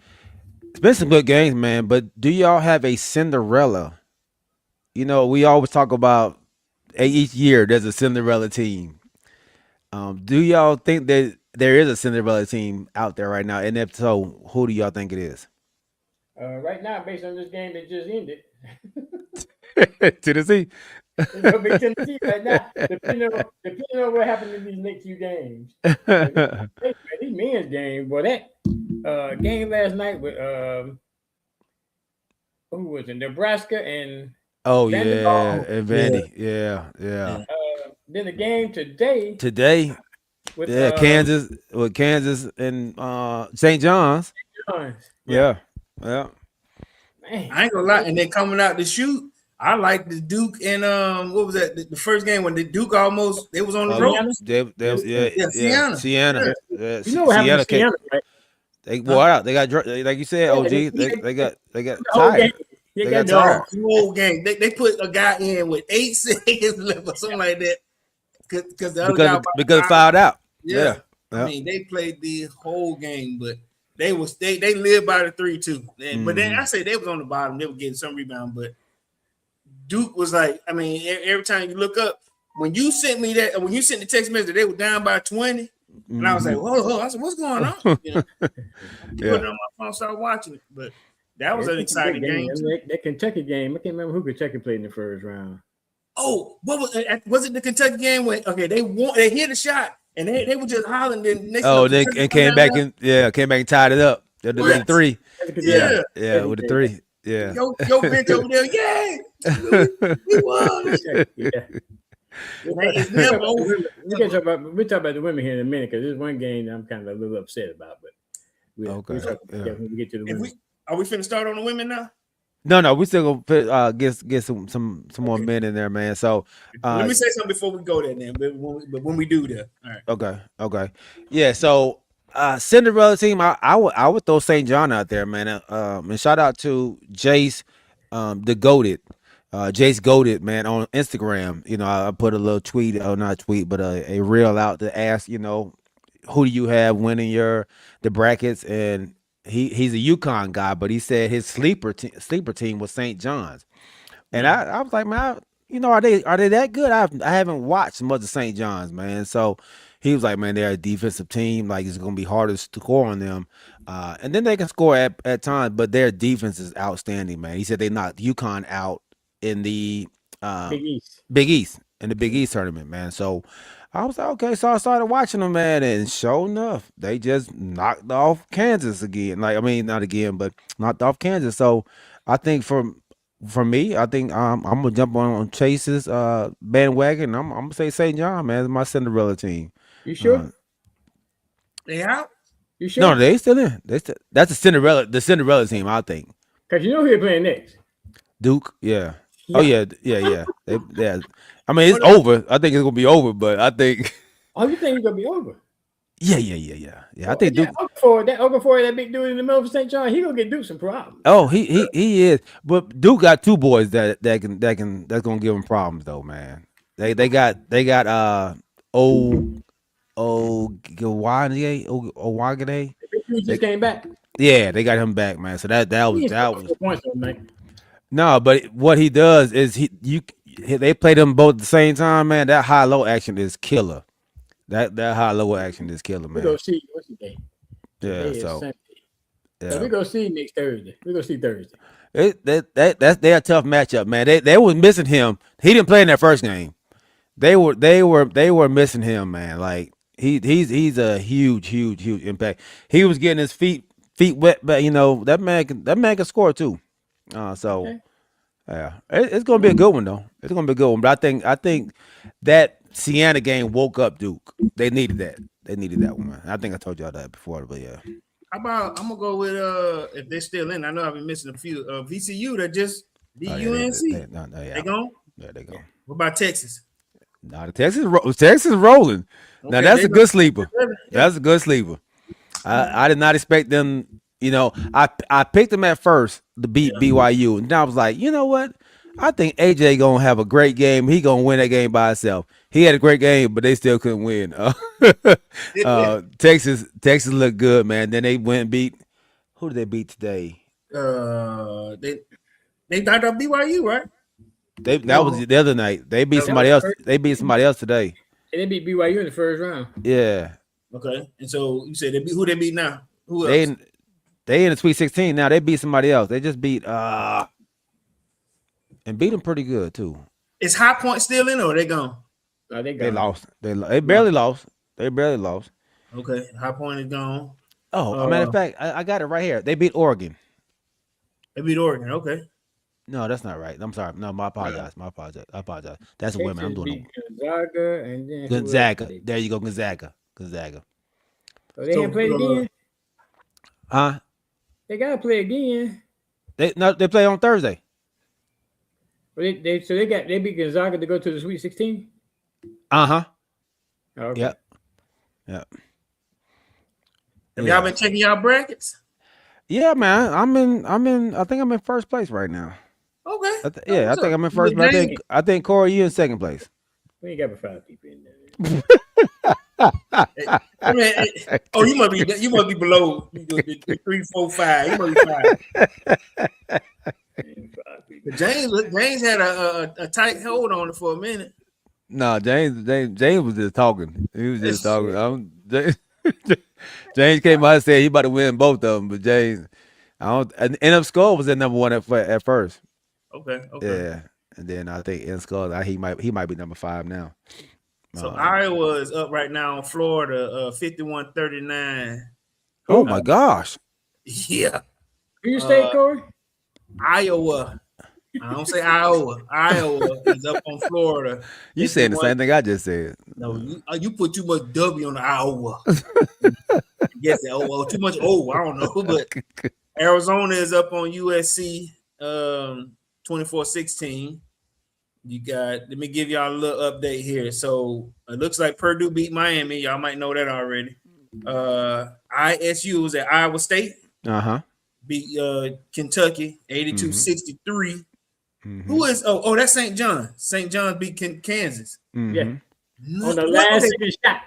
it's been some good games, man. But do y'all have a Cinderella? We always talk about each year there's a Cinderella team. Do y'all think that there is a Cinderella team out there right now? And if so, who do y'all think it is? Right now, based on this game that just ended. Tennessee. Tennessee right now, depending on what happened in these next few games. These men's game, that game last night with who was it? Nebraska and and Vandy. Yeah. Then the game today with Kansas and St. John's. Yeah. Man, I ain't gonna lie, and then coming out to shoot. I like the Duke and what was that? The first game when the Duke they was on the road. Sienna. You know what happened to Sienna, right? They wore out. They got like you said, OG. They got tired. They got tired. The whole game. They put a guy in with 8 seconds left or something like that. Because the other guy fouled out. Yeah. I mean, they played the whole game, but they lived by the 3-2. But then I say they was on the bottom. They were getting some rebound, but Duke was like, I mean, every time you look up, when you sent the text message, they were down by 20. And I was like, whoa. I said, what's going on? Put it on my phone, start watching it. But that was an exciting game. That Kentucky game, I can't remember who Kentucky played in the first round. Oh, what was it the Kentucky game when they hit a shot and they were just hollering. Then came back and tied it up. They did the 3. Yeah, with the 3. Yeah. Yo, bench over there, yay! We won. It's never over. We'll talk about the women here in a minute because there's one game I'm kind of a little upset about, but we'll talk when we get to the women. Are we finna start on the women now? No, we still gonna get some more men in there, man. So let me say something before we go there, then. But when we do that, all right. Okay. Yeah. So Cinderella team, I would throw St. John out there, man. And shout out to Jace, the GOATed, Jace Goated, man, on Instagram. You know, I put a little tweet, or not a tweet, but a reel out to ask, you know, who do you have winning the brackets? And he's a UConn guy, but he said his sleeper team was St. John's. And I was like, man, you know, are they that good? I haven't watched much of St. John's, man. So he was like, man, they're a defensive team. Like, it's going to be harder to score on them. And then they can score at times, but their defense is outstanding, man. He said they knocked UConn out in the Big East in the Big East tournament, man. So I was like, okay. So I started watching them, man, and sure enough, they just knocked off Kansas again. Like, I mean, not again, but knocked off Kansas. So I think for me, I think I'm gonna jump on Chase's bandwagon. I'm gonna say St. John, man, is my Cinderella team. You sure? They out? You sure? No, they still in. That's the Cinderella team, I think. Because you know who they're playing next. Duke, yeah. Oh yeah. Yeah. I mean, it's over. I think it's gonna be over, but I think. Oh, you think it's gonna be over? Yeah. I think Duke. Okafor, that big dude in the middle of St. John, he gonna get Duke some problems. Oh, he is. But Duke got two boys that's gonna give him problems though, man. They got Owagade. He just came back. Yeah, they got him back, man. So that was points on night. no, but what he does is they play them both at the same time, man. That high low action is killer. That high low action is killer, man. We go see what's the day. Yeah, so we go see next Thursday. We go see Thursday. That's their tough matchup, man. They was missing him. He didn't play in that first game. They were missing him, man. Like he's a huge impact. He was getting his feet wet, but you know that man can score too. So yeah, it's gonna be a good one though. It's gonna be a good one. But I think that Siena game woke up Duke. They needed that. They needed that one, man. I think I told y'all that before, but yeah. How about I'm gonna go with if they're still in? I know I've been missing a few. VCU that just beat UNC. They gone? Yeah, they gone. What about Texas? Nah, Texas rolling. Okay, now that's a good sleeper. That's a good sleeper. I did not expect them. You know, I picked them at first to beat BYU, and I was like, you know what? I think AJ gonna have a great game. He gonna win that game by himself. He had a great game, but they still couldn't win. Texas looked good, man. Then they went and beat. Who did they beat today? They knocked out BYU, right? That was the other night. They beat somebody else. They beat somebody else today. And they beat BYU in the first round. Yeah. Okay. And so you said who they beat now? Who else? They in the Sweet 16 now. They beat somebody else. They just beat and beat them pretty good too. Is High Point still in or they gone? No, they lost. They barely lost. They barely lost. Okay. High Point is gone. Oh, matter of fact, I got it right here. They beat Oregon. They beat Oregon. Okay. No, that's not right. I'm sorry. No, I apologize. I apologize. That's a women. I'm doing Gonzaga and then Gonzaga. There you go, Gonzaga. So they haven't played again? Huh? They gotta play again. They play on Thursday. They beat Gonzaga to go to the Sweet 16? Uh-huh. Okay. Yep. Have y'all been checking y'all brackets? Yeah, man. I think I'm in first place right now. Okay. I think I'm in first place. I think Corey, you in second place. We ain't got but 5 people in there. You must be below 3, 4, 5. You must be 5. James had a tight hold on it for a minute. No, James was just talking. He was just talking. James came out and said he about to win both of them, but James, NF Skull was at number 1 at first. Okay. Yeah, and then I think NF Skull he might be number 5 now. So Iowa is up right now on Florida, 51-39. Oh my gosh! Yeah. Who you say, Corey? Iowa. I don't say Iowa. Iowa is up on Florida. You saying the same thing I just said. No, you put too much W on the Iowa. Yes, too much O. I don't know, but Arizona is up on USC 24-16. You got, let me give y'all a little update here. So it looks like Purdue beat Miami. Y'all might know that already. ISU was at Iowa State. Uh-huh. Beat Kentucky 82-63. Who is? Oh, that's St. John. St. John beat Kansas. Yeah. On the last second shot.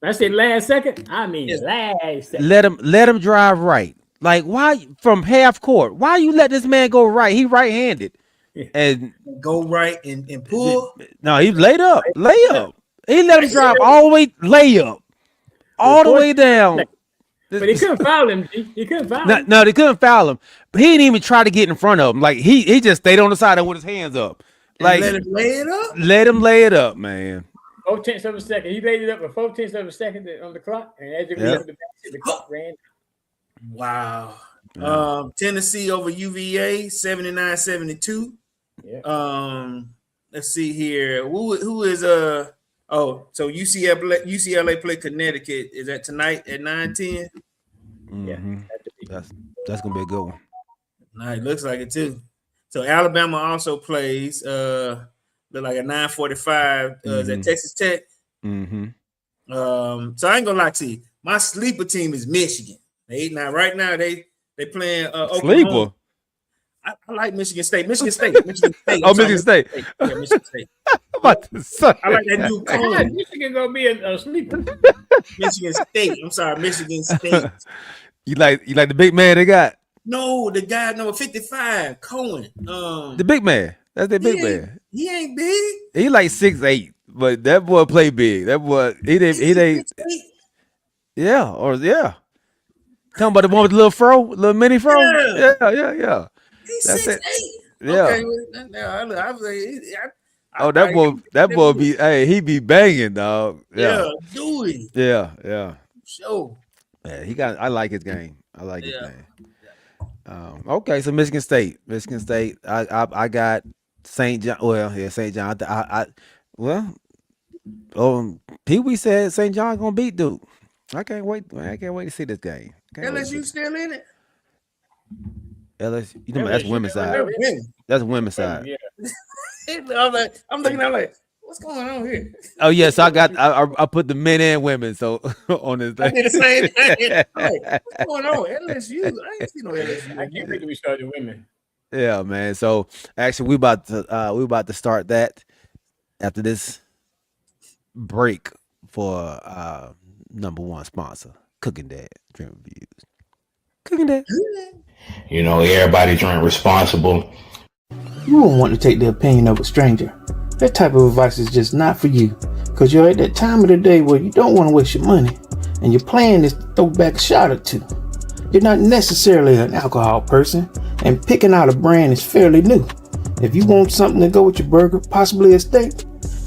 I said last second. I mean last second. Let him drive right. Like, why from half court? Why you let this man go right? He right-handed. And go right and pull. No, he laid up. Lay up. He let him drive all the way, lay up. All the way down. But he couldn't foul him. He couldn't foul him. No, they couldn't foul him. But he didn't even try to get in front of him. Like he just stayed on the side with his hands up. Like let him lay it up. Let him lay it up, man. 4/10 of a second. He laid it up with 4/10 of a second on the clock, and as the clock ran. Wow. Tennessee over UVA 79-72. Yeah. Let's see here. Who is so UCLA play Connecticut. Is that tonight at 9:10? Yeah, that's gonna be a good one. Nah, it looks like it too. So Alabama also plays look like at 9:45. Is that Texas Tech? So I ain't gonna lie to you. My sleeper team is Michigan. Right now they playing Oklahoma. Sleeper. I like Michigan State. Michigan State. Michigan State. Yeah, Michigan State. I'm about to say. I like that dude Cohen. Michigan gonna be a sleeper. Michigan State. I'm sorry, Michigan State. You like the big man they got? No, the guy number 55, Cohen. The big man. That's the big man. He ain't big. He like 6'8", but that boy play big. That boy he didn't. Yeah. Talking about the one with the little mini fro. Yeah. He's That's 6'8". it. Yeah. Okay. That boy be he be banging, dog. Yeah, do it. Yeah. Sure. Yeah, I like his game. I like his game. Okay, so Michigan State. I got St. John. Well, yeah, St. John. Pee Wee said St. John gonna beat Duke. I can't wait to see this game. LSU still in it? LSU, that's women's side. That's women's side. Yeah. I'm looking at like, what's going on here? Oh yes, I put the men and women so on this thing. I did the same thing. Like, what's going on? LSU. I ain't seen no LSU. I can't wait till we start the women. Yeah, man. So actually, we about to start that after this break for number one sponsor, Cooking Dad Drink Reviews. Cooking Dad. You know, everybody drink responsible. You won't want to take the opinion of a stranger. That type of advice is just not for you, because you're at that time of the day where you don't want to waste your money, and your plan is to throw back a shot or two. You're not necessarily an alcohol person, and picking out a brand is fairly new. If you want something to go with your burger, possibly a steak,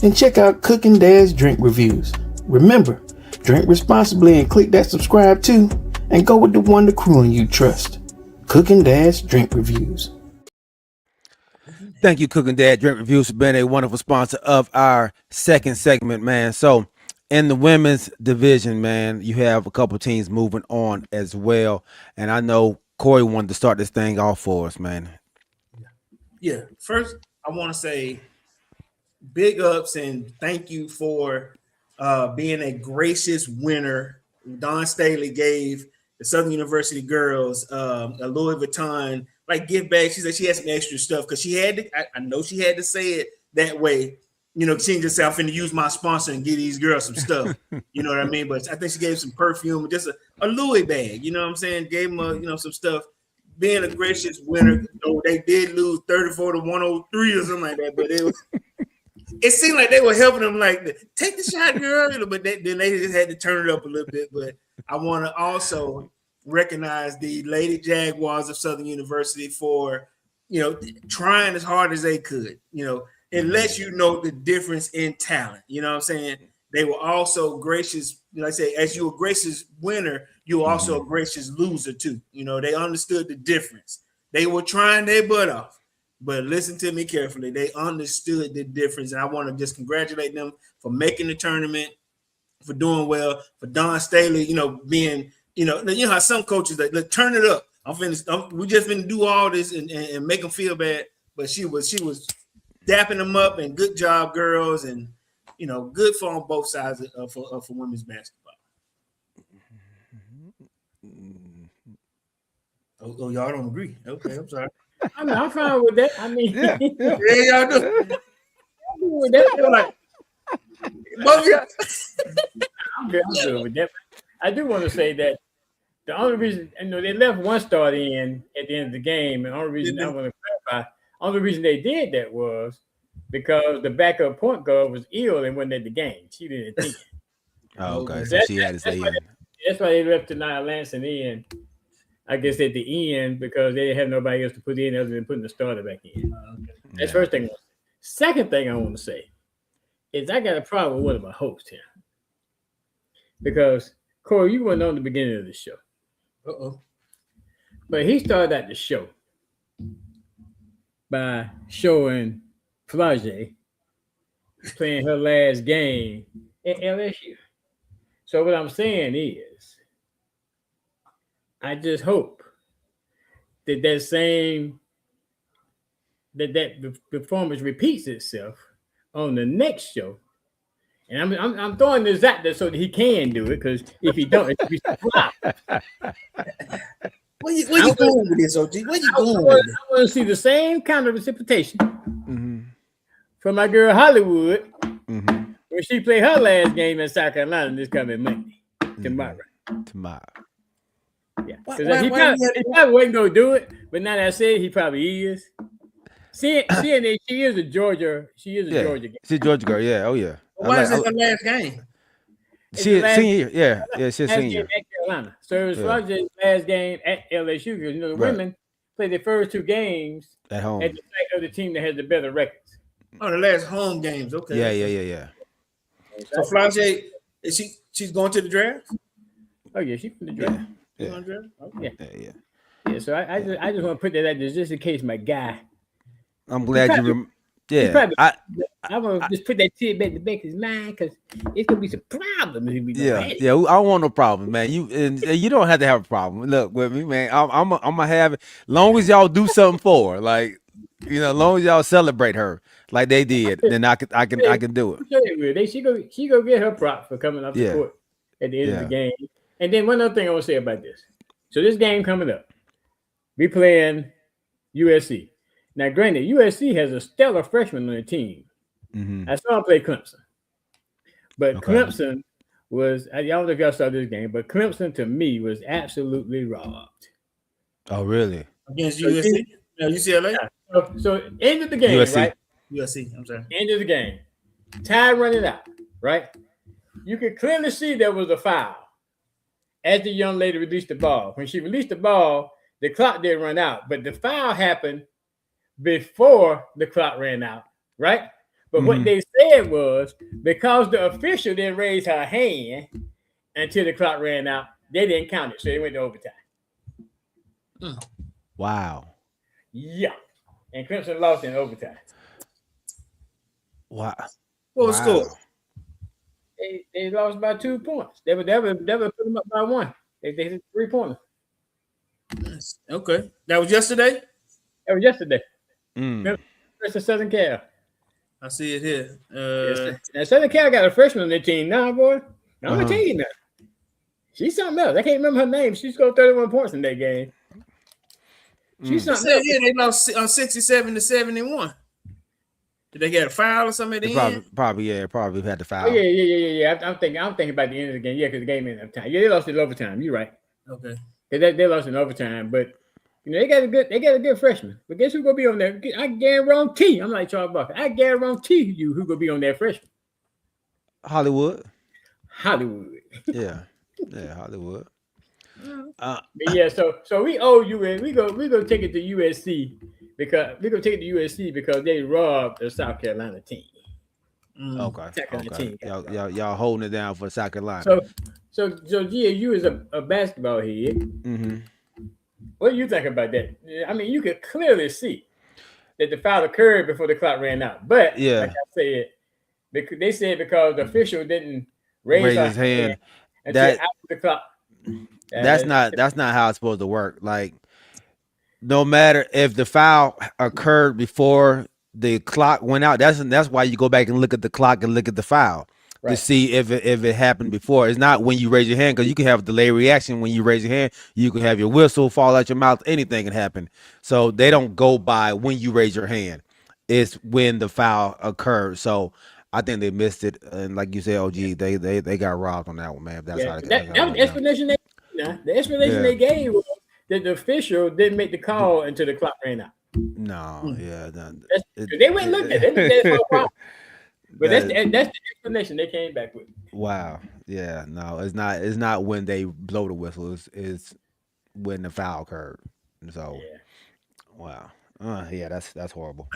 then check out Cooking Dad's Drink Reviews. Remember, drink responsibly and click that subscribe to, and go with the one the crew and you trust. Cooking Dad's Drink Reviews. Thank you, Cooking Dad Drink Reviews, for being a wonderful sponsor of our second segment, man. So in the women's division, man, you have a couple teams moving on as well. And I know Corey wanted to start this thing off for us, man. Yeah. First, I want to say big ups and thank you for being a gracious winner. Don Staley gave the Southern University girls a Louis Vuitton gift bag. She said she had some extra stuff because she had to. I know she had to say it that way. You know, she didn't just say, I'm finna use my sponsor and give these girls some stuff. You know what I mean? But I think she gave some perfume, just a Louis bag. You know what I'm saying? Gave them some stuff. Being a gracious winner, they did lose 34 to 103 or something like that. But it seemed like they were helping them, take the shot, girl. But then they just had to turn it up a little bit. But I want to also recognize the Lady Jaguars of Southern University for, trying as hard as they could. It lets you know the difference in talent. You know what I'm saying? They were also gracious. Like I say, as you're a gracious winner, you're also a gracious loser too. They understood the difference. They were trying their butt off, but listen to me carefully. They understood the difference, and I want to just congratulate them for making the tournament, for doing well, for Don Staley, being, how some coaches like turn it up. We just been do all this and make them feel bad, but she was dapping them up, and good job, girls, and good for on both sides for women's basketball. Oh, y'all don't agree? Okay, I'm sorry. I'm fine with that. I mean, Yeah. Yeah, y'all do. I'm good with that. They're like, both of y'all. I'm good with that. I do want to say that the only reason, they left one start in at the end of the game, and the only reason I want to clarify, only reason they did that was because the backup point guard was ill and wasn't at the game. She didn't attend. Oh, okay. So she had to stay in. That's why they left Nia Lansing in, I guess, at the end, because they didn't have nobody else to put in other than putting the starter back in. That's first thing I want to say. Second thing I want to say is I got a problem with one of my hosts here. Because, Corey, you weren't on the beginning of the show. But he started out the show by showing Flage playing her last game at LSU. So what I'm saying is, I just hope that that performance repeats itself on the next show. And I'm throwing this out there so that he can do it, because if he don't, it's a flop. Where you going with this, OG? Where you going with this? I want to see the same kind of reciprocation from my girl Hollywood when she played her last game in South Carolina this coming Monday, tomorrow. Yeah, because he probably wasn't gonna do it, but now that I said, he probably is. She is a Georgia. She is a Georgia girl. She's a Georgia girl. Yeah. Oh yeah. Why is it the last game? She's senior. Yeah. She's a senior. At Carolina. So it was Roger's last game at LSU, because the women play their first two games at home at the site of the team that has the better records. Oh, the last home games. Okay. Yeah. So Flage, she's going to the draft? Oh yeah, she's from the draft. Yeah. So I just want to put that out there just in case my guy. I'm glad you. I want to just put that tidbit in the back of his mind, because it's gonna be some problems if we don't I don't want no problem, man. You don't have to have a problem. Look with me, man. I'm gonna have it. Long as y'all do something for her, like, long as y'all celebrate her like they did, then I can do it. She go get her prop for coming off the court at the end of the game. And then one other thing I want to say about this. So this game coming up, we playing USC. Now, granted, USC has a stellar freshman on the team. I saw him play Clemson. But Clemson was, I don't know if y'all saw this game, but Clemson to me was absolutely robbed. Oh, really? Against USC? No, UCLA? Yeah. So end of the game, USC. right? USC, I'm sorry. End of the game. Time running out, right? You could clearly see there was a foul as the young lady released the ball. When she released the ball, the clock didn't run out, but the foul happened before the clock ran out, right? But what they said was, because the official didn't raise her hand until the clock ran out, they didn't count it, so they went to overtime. Wow. Yeah. And Clemson lost in overtime. Wow. What was the score? They lost by 2 points. They would put them up by 1. They hit 3 pointers. Okay. That was yesterday? That was yesterday. Versus Southern Cal. I see it here. Now Southern Cal got a freshman on their team now, boy. I'm gonna tell you now. She's something else. I can't remember her name. She scored 31 points in that game. She's something else. Yeah, they lost 67-71. Did they get a foul or something at the end? Probably had the foul. Oh, yeah. I'm thinking about the end of the game. Yeah, because the game ended up time. Yeah, they lost in overtime. You're right. Okay. They lost in overtime, but they got a good freshman. But guess who's gonna be on there? I guarantee. I'm like Charles Barkley. I guarantee you who's gonna be on that freshman. Hollywood. Yeah, Hollywood. So we owe you, and we go take it to USC because they robbed the South Carolina team. Okay. Y'all holding it down for South Carolina. So GAU is a basketball head. What do you think about that? I mean, you could clearly see that the foul occurred before the clock ran out. But like I said, they said because the official didn't raise his hand until after the clock. That's not how it's supposed to work. Like, no matter if the foul occurred before the clock went out, that's why you go back and look at the clock and look at the foul. to see if it happened before. It's not when you raise your hand, because you can have a delayed reaction when you raise your hand. You can have your whistle fall out your mouth. Anything can happen. So they don't go by when you raise your hand. It's when the foul occurred. So I think they missed it, and like you said, OG, they got robbed on that one, man. That's how that was the explanation they gave was that the official didn't make the call until the clock ran out. No, yeah, they went and looked at it. They no problem. But that's the explanation they came back with. Wow. Yeah, no, it's not when they blow the whistle. It's when the foul occurred. So, wow. Yeah, that's horrible.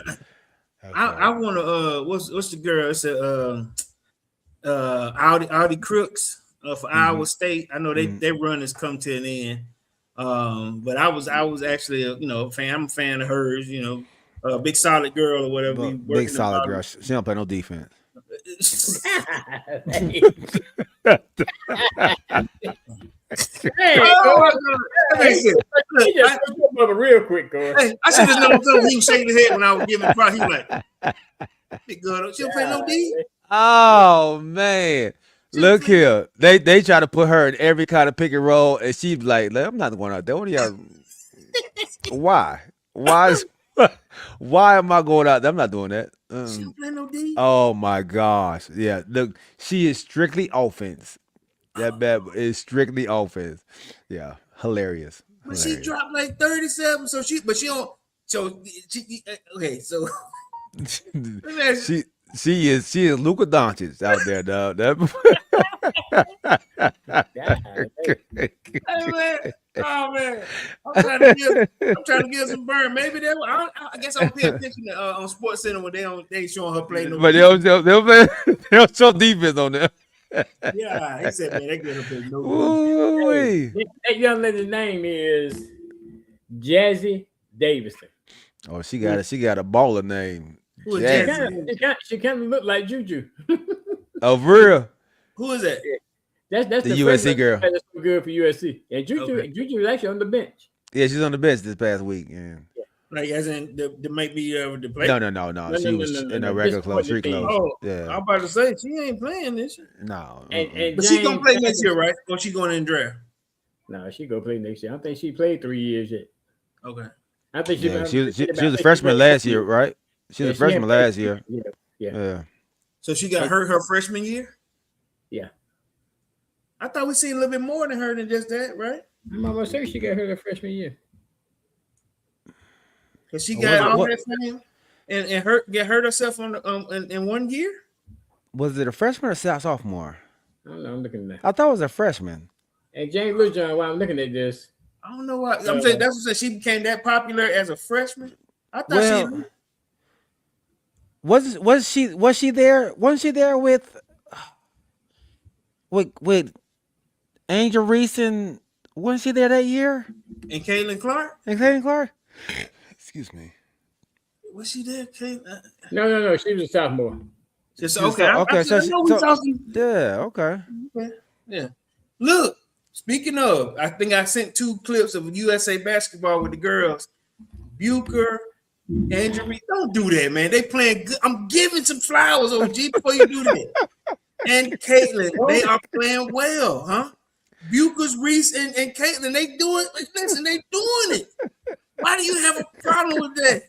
I want to. What's the girl? It's Audi Crooks for Iowa State. I know they run has come to an end. But I was actually a fan. I'm a fan of hers. Big solid girl or whatever. Big solid girl. She don't play no defense. Real quick, Corey. Hey, I should have known something. He was shaking his head when I was giving props. He was like, "Big girl, she don't play no D." Oh man. Look here. They try to put her in every kind of pick and roll, and she's like, I'm not going out there. What are y'all? Why? Why am I going out there? I'm not doing that. She don't play no D. Oh my gosh. Yeah. Look, she is strictly offense. That bad is strictly offense. Yeah. Hilarious. But she dropped like 37, so she don't. So she okay. So She is Luka Doncic out there, dog. Hey, man. Oh man, I'm trying to give some burn. Maybe they. I guess I'll pay attention on Sports Center when they ain't showing her play no. But they don't show defense on there. Yeah, he said, man, they get her play no. That young lady's name is Jazzy Davison. Oh, she got a baller name. Who is she kind of look like Juju. Oh, for real? Who is that? That's the USC girl. That's so good for USC. And Juju is actually on the bench. Yeah, she's on the bench this past week. Yeah. Like as in the might be the play. No. She was in a regular clothes, street clothes. Oh, yeah. I'm about to say she ain't playing this year. No. But she gonna play next year, right? Or she going in draft? No, she gonna play next year. I don't think she played 3 years yet. Okay. I think she was a freshman last year, right? She was a freshman last year. Yeah. So she got hurt her freshman year? Yeah. I thought we seen a little bit more than her than just that, right? I'm almost certain she got hurt her freshman year. Cause she got all that fame and get hurt herself in 1 year. Was it a freshman or sophomore? I don't know. I'm looking at that. I thought it was a freshman. And James Littlejohn, while I'm looking at this, I don't know why. I'm saying that's what she became that popular as a freshman. I thought was she there? Wasn't she there with Angel Reese, and wasn't she there that year? And Caitlin Clark? Excuse me. Was she there, Caitlin? No. She was a sophomore. Just okay. Yeah. Look, speaking of, I think I sent 2 clips of USA basketball with the girls. Bucher, Angel Reese. Don't do that, man. They playing good. I'm giving some flowers, OG, before you do that. And Caitlin, they are playing well, huh? Bucher's, Reese, and Caitlin, they doing it. Why do you have a problem with that?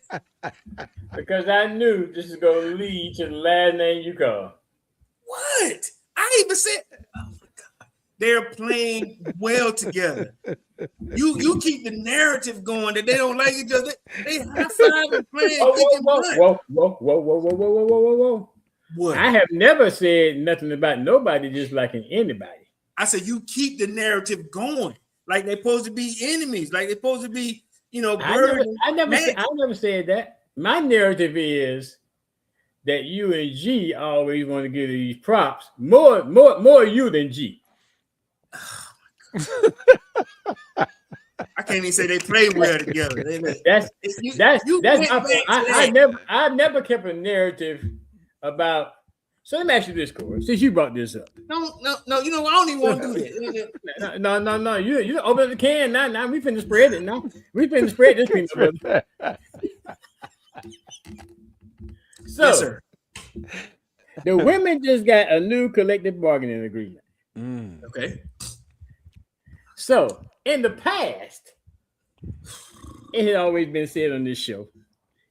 Because I knew this is going to lead to the last name you call. What? I even said, oh my God, they're playing well together. You keep the narrative going that they don't like each other. They high five and playing. Whoa. What? I have never said nothing about nobody just liking anybody. I said you keep the narrative going. Like they're supposed to be enemies. Like they're supposed to be, I never said that. My narrative is that you and G always want to give these props. More you than G. I can't even say they play well together. That's my point. I never kept a narrative about. So let me ask you this, Corey, since you brought this up. No, I don't even want to do that. No. You open the can now. We finna spread it now. We finna spread this peanut butter. So, yes, sir. The women just got a new collective bargaining agreement. Okay. So in the past, it had always been said on this show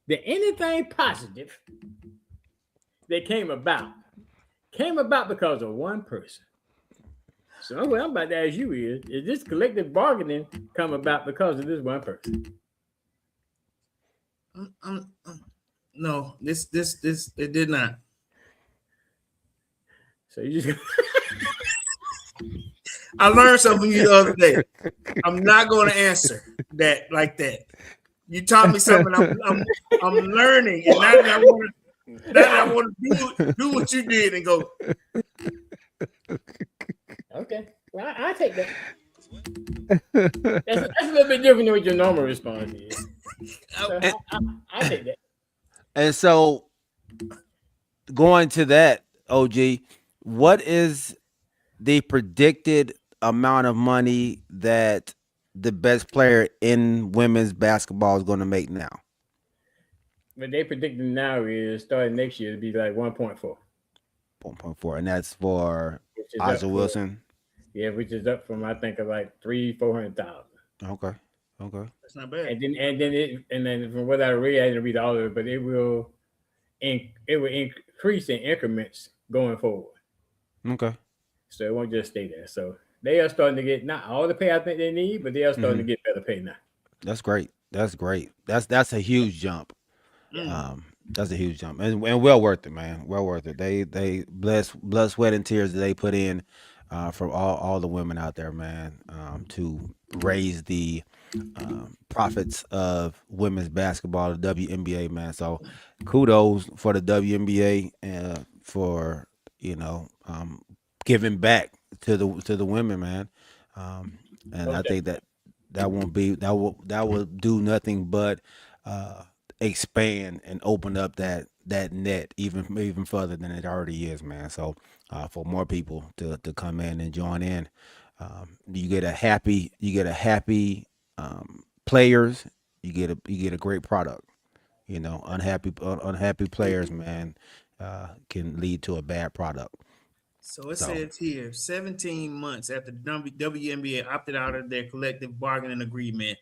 that anything positive that came about because of one person. So what I'm about to ask you is this collective bargaining come about because of this one person? No, this it did not. So you just I learned something from you the other day. I'm not going to answer that like that. You taught me something. I'm learning, and now that I want to do what you did and go. Okay, well I take that. That's a little bit different than what your normal response is. So I take that. And so, going to that, OG, what is the predicted amount of money that the best player in women's basketball is going to make now? What they predicting now is starting next year to be like 1.4. 1.4, and that's for A'ja Wilson. Yeah, which is up from I think of like 300,000-400,000. Okay. That's not bad. And then from what I read, I didn't read all of it, but it will increase in increments going forward. Okay. So it won't just stay there. So they are starting to get not all the pay I think they need, but they are starting to get better pay now. That's great. That's a huge jump. That's a huge jump, and well worth it, man. Well worth it. They blood, sweat, and tears that they put in from all the women out there, man, to raise the profits of women's basketball, the WNBA, man. So kudos for the WNBA and for giving back to the women, man. And I think that will do nothing but expand and open up that net even further than it already is, man. So for more people to come in and join in, you get a happy players, you get a great product. Unhappy players, man, can lead to a bad product. So it says here, 17 months after the WNBA opted out of their collective bargaining agreement.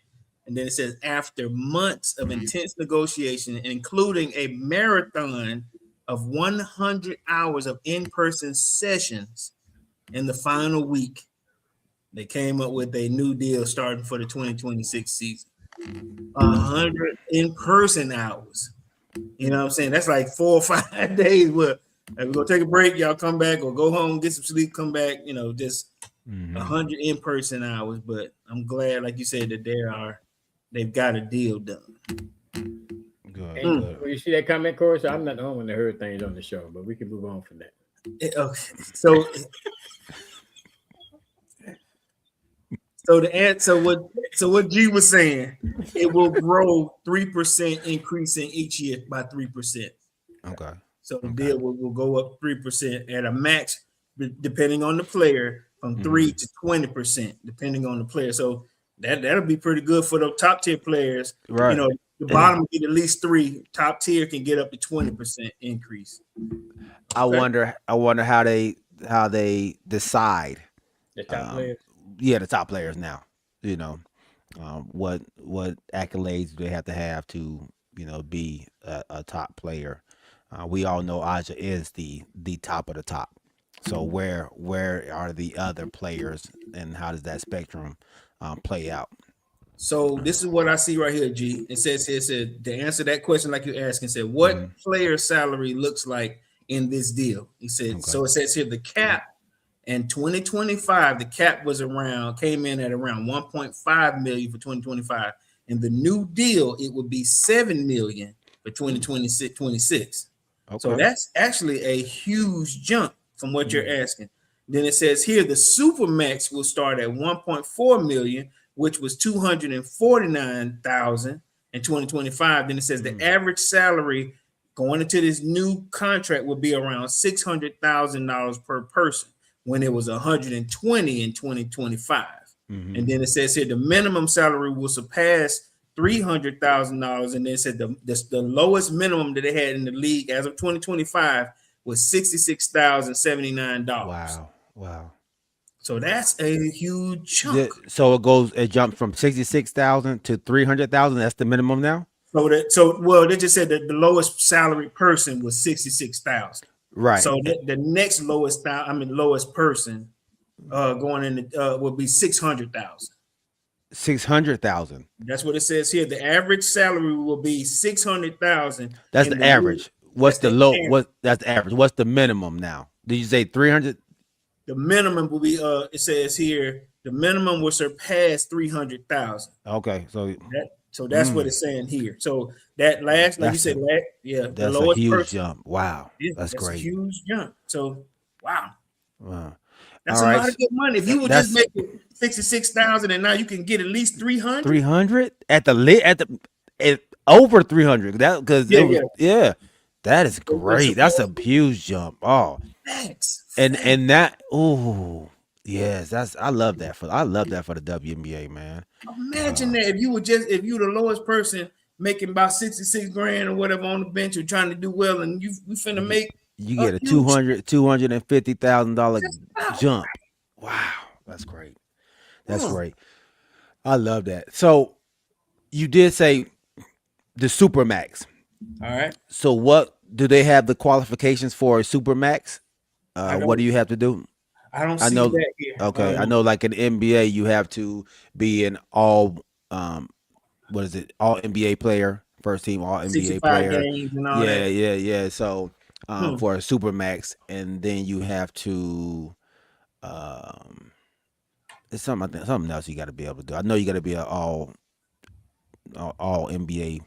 And then it says, after months of intense negotiation, including a marathon of 100 hours of in-person sessions in the final week, they came up with a new deal starting for the 2026 season. 100 in-person hours. You know what I'm saying? That's like 4 or 5 days where we're going to take a break, y'all come back, or go home, get some sleep, come back, just 100 in-person hours. But I'm glad, like you said, that they've got a deal done. Good. Well, you see that comment, Corey? So I'm not the only one that heard things on the show, but we can move on from that. Okay. So what G was saying, it will grow 3%, increasing each year by 3%. Okay. So the deal will go up 3% at a max, depending on the player, from 3 to 20%, depending on the player. So that'll be pretty good for the top tier players. Right. The bottom get at least 3. Top tier can get up to 20% increase. I wonder how they decide the top players. Yeah, the top players now. What accolades do they have to be a top player? We all know A'ja is the top of the top. So where are the other players, and how does that spectrum play out? So this is what I see right here, G. It says to answer that question like you're asking, said what player salary looks like in this deal. He said, so it says here the cap in 2025, the cap came in at around 1.5 million for 2025. In the new deal, it would be 7 million for 2026. Okay. So that's actually a huge jump from what you're asking. Then it says here the Supermax will start at 1.4 million, which was 249,000 in 2025. Then it says the average salary going into this new contract will be around $600,000 per person, when it was 120 in 2025. And then it says here the minimum salary will surpass $300,000. And then it said the lowest minimum that they had in the league as of 2025 was $66,079. Wow. So that's a huge chunk. So it jumped from 66,000 to 300,000. That's the minimum now. Well, they just said that the lowest salaried person was 66,000. Right. So the next lowest person going in will be 600,000. 600,000. That's what it says here. The average salary will be 600,000. That's the average. What's the low? That's the average. What's the minimum now? Did you say 300? The minimum will be it says here the minimum will surpass 300,000. Okay, so that's what it's saying here. So that last, like you said, that's the lowest a huge person, jump. Wow, that's great. A huge jump. So wow. That's all a right. lot of good money. If you would just make it 66,000 and now you can get at least 300. 300 at over 300. That because that is great. That's a huge jump. Oh, thanks. And that yes, I love that for the WNBA, man. Imagine that if you the lowest person making about 66 grand or whatever on the bench, you're trying to do well, and you finna make. You get a $250,000 jump. Wow, that's great. That's great. I love that. So you did say the Supermax. All right. So what do they have the qualifications for a Supermax? What do you have to do? I don't see that here. Okay, I know like in NBA you have to be an all all NBA player, first team all NBA player. Games and all that. Yeah. So for a Supermax, and then you have to it's something else you got to be able to do. I know you got to be an all NBA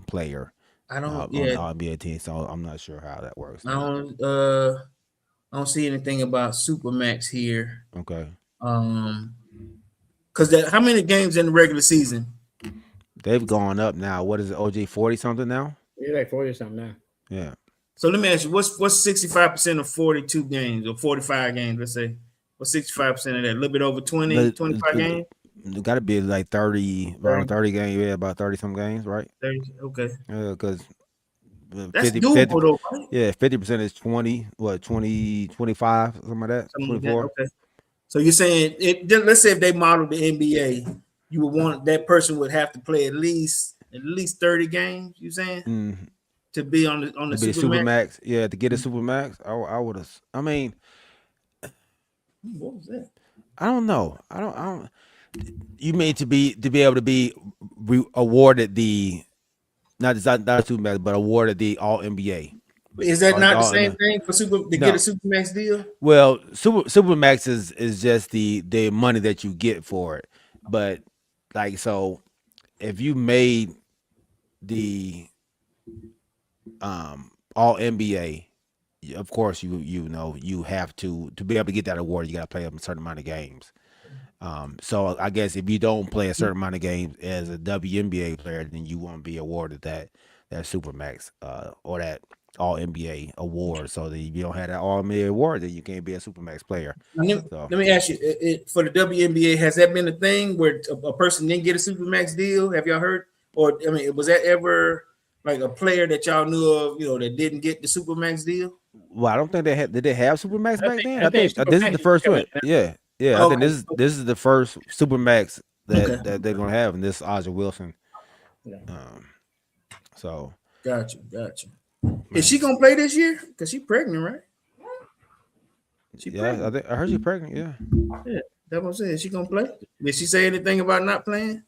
player. I don't on the all NBA team, so I'm not sure how that works. I don't see anything about Supermax here. Okay. Because how many games in the regular season? They've gone up now. What is it, OG? 40 something now? Yeah, like 40 something now. Yeah. So let me ask you, what's 65% of 42 games or 45 games? Let's say, what's 65% of that? A little bit over 25 games. It got to be like 30, around 30 games. Yeah, about 30 some games, right? 30. Okay. Yeah, because that's doable though, right? Yeah, 50% is 20, 25, something like that. 24. Okay. So you're saying let's say if they modeled the NBA, you would want that person would have to play at least 30 games, you saying? To be on the Supermax. Yeah, to get a Supermax, I would have. I mean, what was that? I don't know. I don't. You mean to be able to be awarded the not Supermax, but awarded the All NBA. Is that not the same thing for get a Supermax deal? Well, Supermax is just the money that you get for it, but like so, if you made the All NBA, of course you know you have to be able to get that award. You got to play a certain amount of games. So I guess if you don't play a certain amount of games as a WNBA player, then you won't be awarded that Supermax or that All NBA award. So that if you don't have that All NBA award, then you can't be a Supermax player. Let me ask you, for the WNBA, has that been a thing where a person didn't get a Supermax deal? Have y'all heard? Or I mean, was that ever like a player that y'all knew of, that didn't get the Supermax deal? Well, I don't think they had. Did they have Supermax back then? I think this is the first one. Yeah. Yeah, okay. I think this is the first Supermax that they're gonna have, and this is Aja Wilson. So gotcha. Is she gonna play this year? Because she's pregnant, right? Pregnant. I heard she's pregnant. Yeah, that's what I'm saying. She gonna play? Did she say anything about not playing?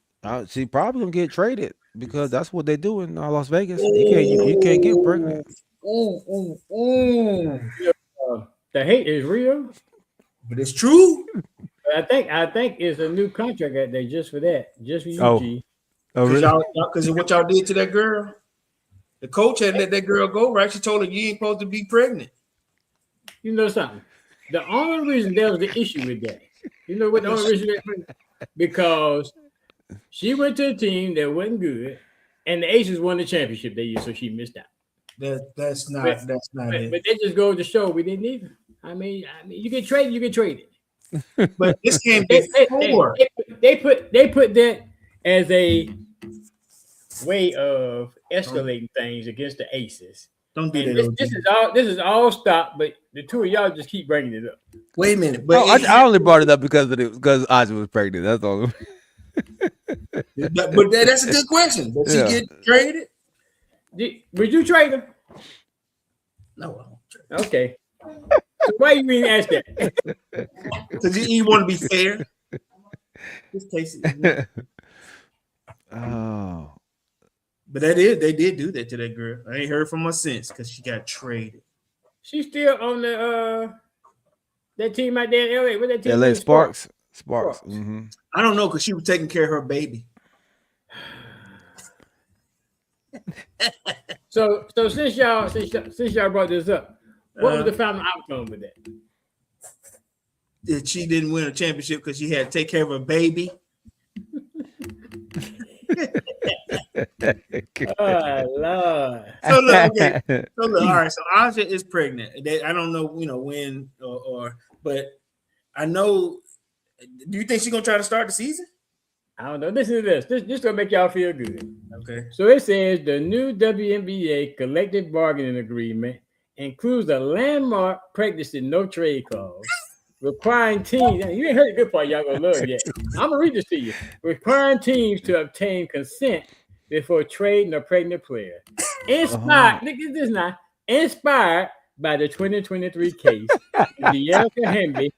She probably gonna get traded because that's what they do in Las Vegas. You can't get pregnant. The hate is real. But it's true. I think it's a new contract out there just for that, just for you, G. Because of what y'all did to that girl. The coach had let that girl go, right? She told her you ain't supposed to be pregnant. You know something? The only reason there was the issue with that, you know what the only reason? Because she went to a team that wasn't good, and the Aces won the championship that year, so she missed out. That's not it. But they just go to show we didn't either. I mean, you get traded. But this came before. They put that as a way of escalating things against the Aces. Don't do And that. this is all stop, but the two of y'all just keep bringing it up. Wait a minute, but I only brought it up because Aja was pregnant. That's all. but that's a good question. Does she get traded? Would you trade her? No, I don't trade. Okay. So why you even ask that? Because you want to be fair. This case is Oh. But they did do that to that girl. I ain't heard from her since because she got traded. She's still on the that team out there in LA. What that team? LA Sparks. Mm-hmm. I don't know because she was taking care of her baby. So since y'all brought this up, what was the final outcome with that? That she didn't win a championship because she had to take care of her baby. Oh Lord. So look, okay. All right. So Aja is pregnant. I don't know, when but I know. Do you think she's gonna try to start the season? I don't know. Listen to this. This gonna make y'all feel good. Okay. So it says the new WNBA collective bargaining agreement includes a landmark pregnancy no trade clause, requiring teams. You ain't heard the good part. Y'all gonna love it yet. I'm gonna read this to you. Requiring teams to obtain consent before trading a pregnant player. Inspired. Look at this now. Inspired by the 2023 case, the Erica Henry,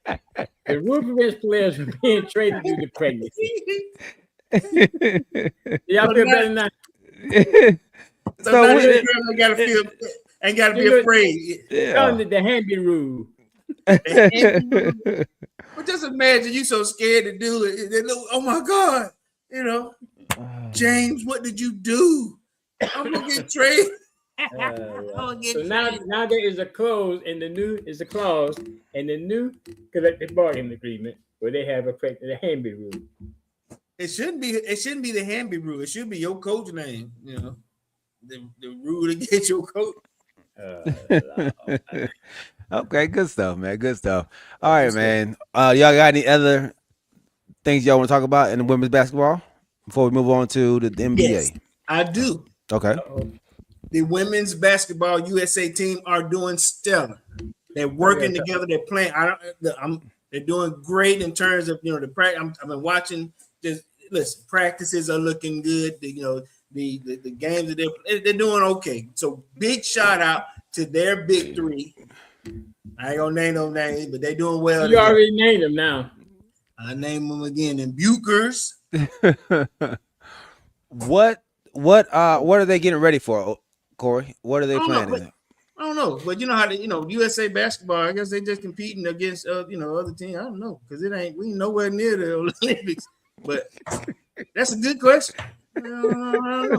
the rule prevents players from being traded due to pregnancy. Y'all feel better now? So now I gotta feel. Ain't gotta be afraid. Calling it the Hamby rule. But just imagine you so scared to do it. Oh my God, James, what did you do? I'm gonna get traded. So now there is a clause in the new collective bargaining agreement where they have the Hamby rule. It shouldn't be the Hamby rule. It should be your coach name. The rule to get your coach. Okay, good stuff, man. Good stuff. All right, man. Y'all got any other things y'all want to talk about in the women's basketball before we move on to the NBA? Yes, I do. Okay. The women's basketball USA team are doing stellar. They're working together. They're playing. They're doing great in terms of the practice. I've been watching. Practices are looking good. The games that they're doing okay. So big shout out to their big three. I ain't gonna name no names, but they're doing well. You already named them now. I name them again. And Bukers. What are they getting ready for, Corey? What are they planning? I don't know, but you know how USA basketball. I guess they just competing against other teams. I don't know because we ain't nowhere near the Olympics. But that's a good question. I don't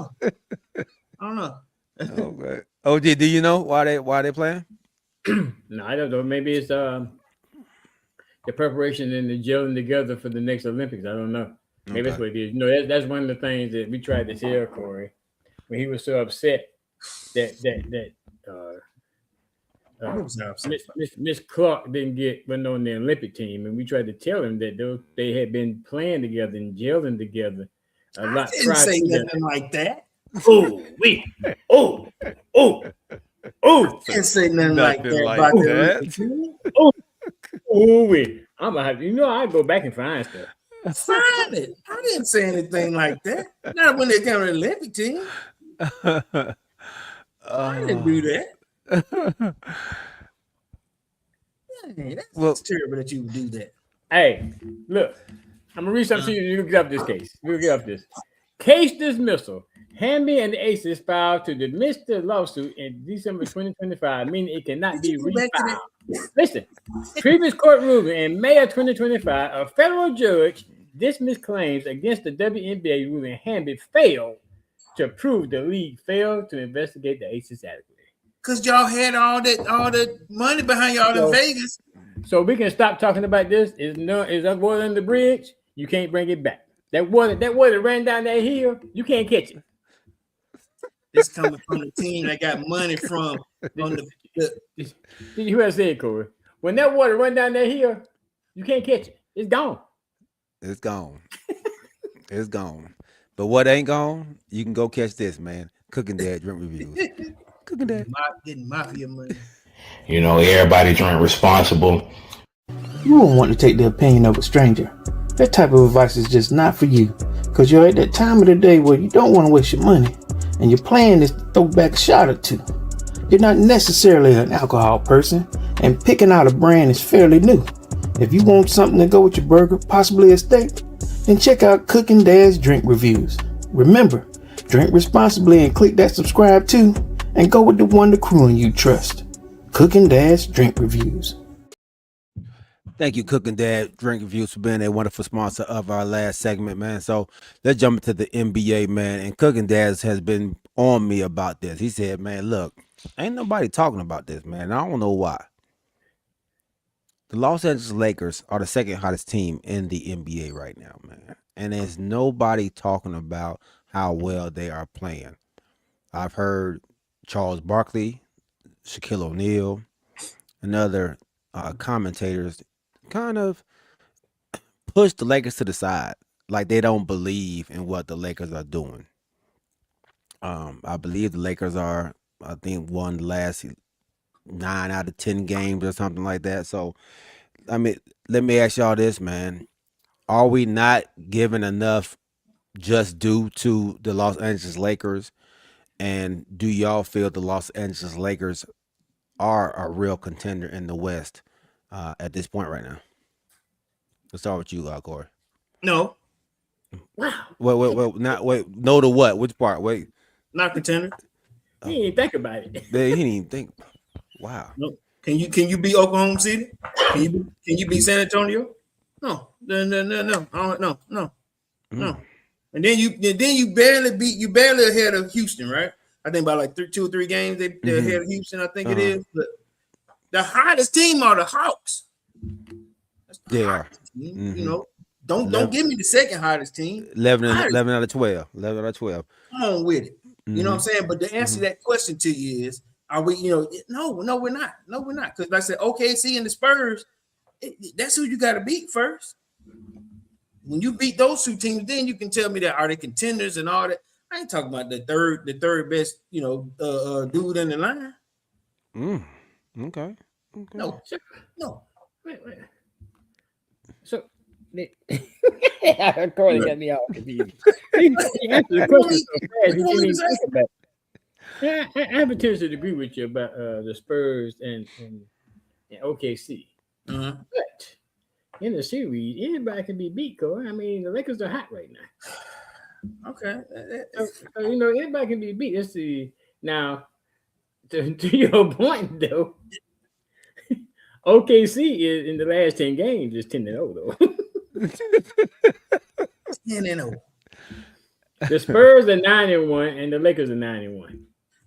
know. Okay. OG, do you know why they playing? No, I don't know. Maybe it's the preparation and the gelling together for the next Olympics. I don't know. Maybe that's what it is. That's one of the things that we tried to tell Corey when he was so upset that Miss Clark didn't get on the Olympic team, and we tried to tell him that they had been playing together and gelling together a lot. I didn't say nothing like that. Can't say nothing like that. I'm gonna have I go back and find stuff. Find it. I didn't say anything like that. Not when they come to the Olympic team. I didn't do that. That's terrible that you would do that. Hey, look, I'm gonna read something to you. You can get up this case. We'll get up this case dismissal. Hamby and the Aces filed to dismiss the lawsuit in December 2025, meaning it cannot be refiled. Listen, previous court ruling in May of 2025, a federal judge dismissed claims against the WNBA ruling Hamby failed to prove the league failed to investigate the Aces adequately. Because y'all had all the money behind y'all in Vegas. So we can stop talking about this. Is that water in the bridge? You can't bring it back. That water that ran down that hill, you can't catch it. This coming from the team that got money from You have said, Corey. When that water run down that hill, you can't catch it. It's gone. It's gone. It's gone. But what ain't gone, you can go catch this, man. Cooking Dad Drink Reviews. Cooking Dad. Getting mafia money. You know, everybody drink responsible. You won't want to take the opinion of a stranger. That type of advice is just not for you, because you're at that time of the day where you don't want to waste your money, and your plan is to throw back a shot or two. You're not necessarily an alcohol person, and picking out a brand is fairly new. If you want something to go with your burger, possibly a steak, then check out Cooking Dad's drink reviews. Remember, drink responsibly and click that subscribe too, and go with the one the crew and you trust. Cooking Dad's drink reviews. Thank you, Cooking Dad Drink Reviews, for being a wonderful sponsor of our last segment, man. So let's jump into the NBA, man. And Cooking Dad has been on me about this. He said, man, look, ain't nobody talking about this, man. I don't know why. The Los Angeles Lakers are the second hottest team in the NBA right now, man. And there's nobody talking about how well they are playing. I've heard Charles Barkley, Shaquille O'Neal, and other commentators kind of push the Lakers to the side, like they don't believe in what the Lakers are doing. I believe the Lakers are, I think, won the last 9 out of 10 games or something like that. So, I mean, let me ask y'all this, man. Are we not giving enough just due to the Los Angeles Lakers? And do y'all feel the Los Angeles Lakers are a real contender in the West at this point right now? Let's start with you, Corey. No. Wow. Wait. No to what? Which part? Wait. Not contender. He didn't think about it. He didn't even think. Wow. No. Can you beat Oklahoma City? Can you beat San Antonio? No. No. And then you barely ahead of Houston, right? I think by like 2 or 3 games they're ahead of Houston. I think it is. But the hottest team are the Hawks. They are. You know, don't give me the second hottest team. 11 out of 12. 11 out of 12. Come on with it. You know what I'm saying? But the answer to that question to you is, are we, no, we're not. No, we're not. Because like I said, OKC and the Spurs, that's who you got to beat first. When you beat those 2 teams, then you can tell me that are they contenders and all that. I ain't talking about the third best, dude in the line. Okay. No. Wait. So, Corey got me out. He answered the question so fast, he didn't even think about it. Yeah, I have a tendency to agree with you about the Spurs and OKC. But in the series, anybody can be beat, Corey. I mean, the Lakers are hot right now. Okay. So, anybody can be beat. Let's see. Now, to your point, though, OKC is in the last 10 games is 10-0, though. 10-0. The Spurs are 9-1, and the Lakers are 9-1.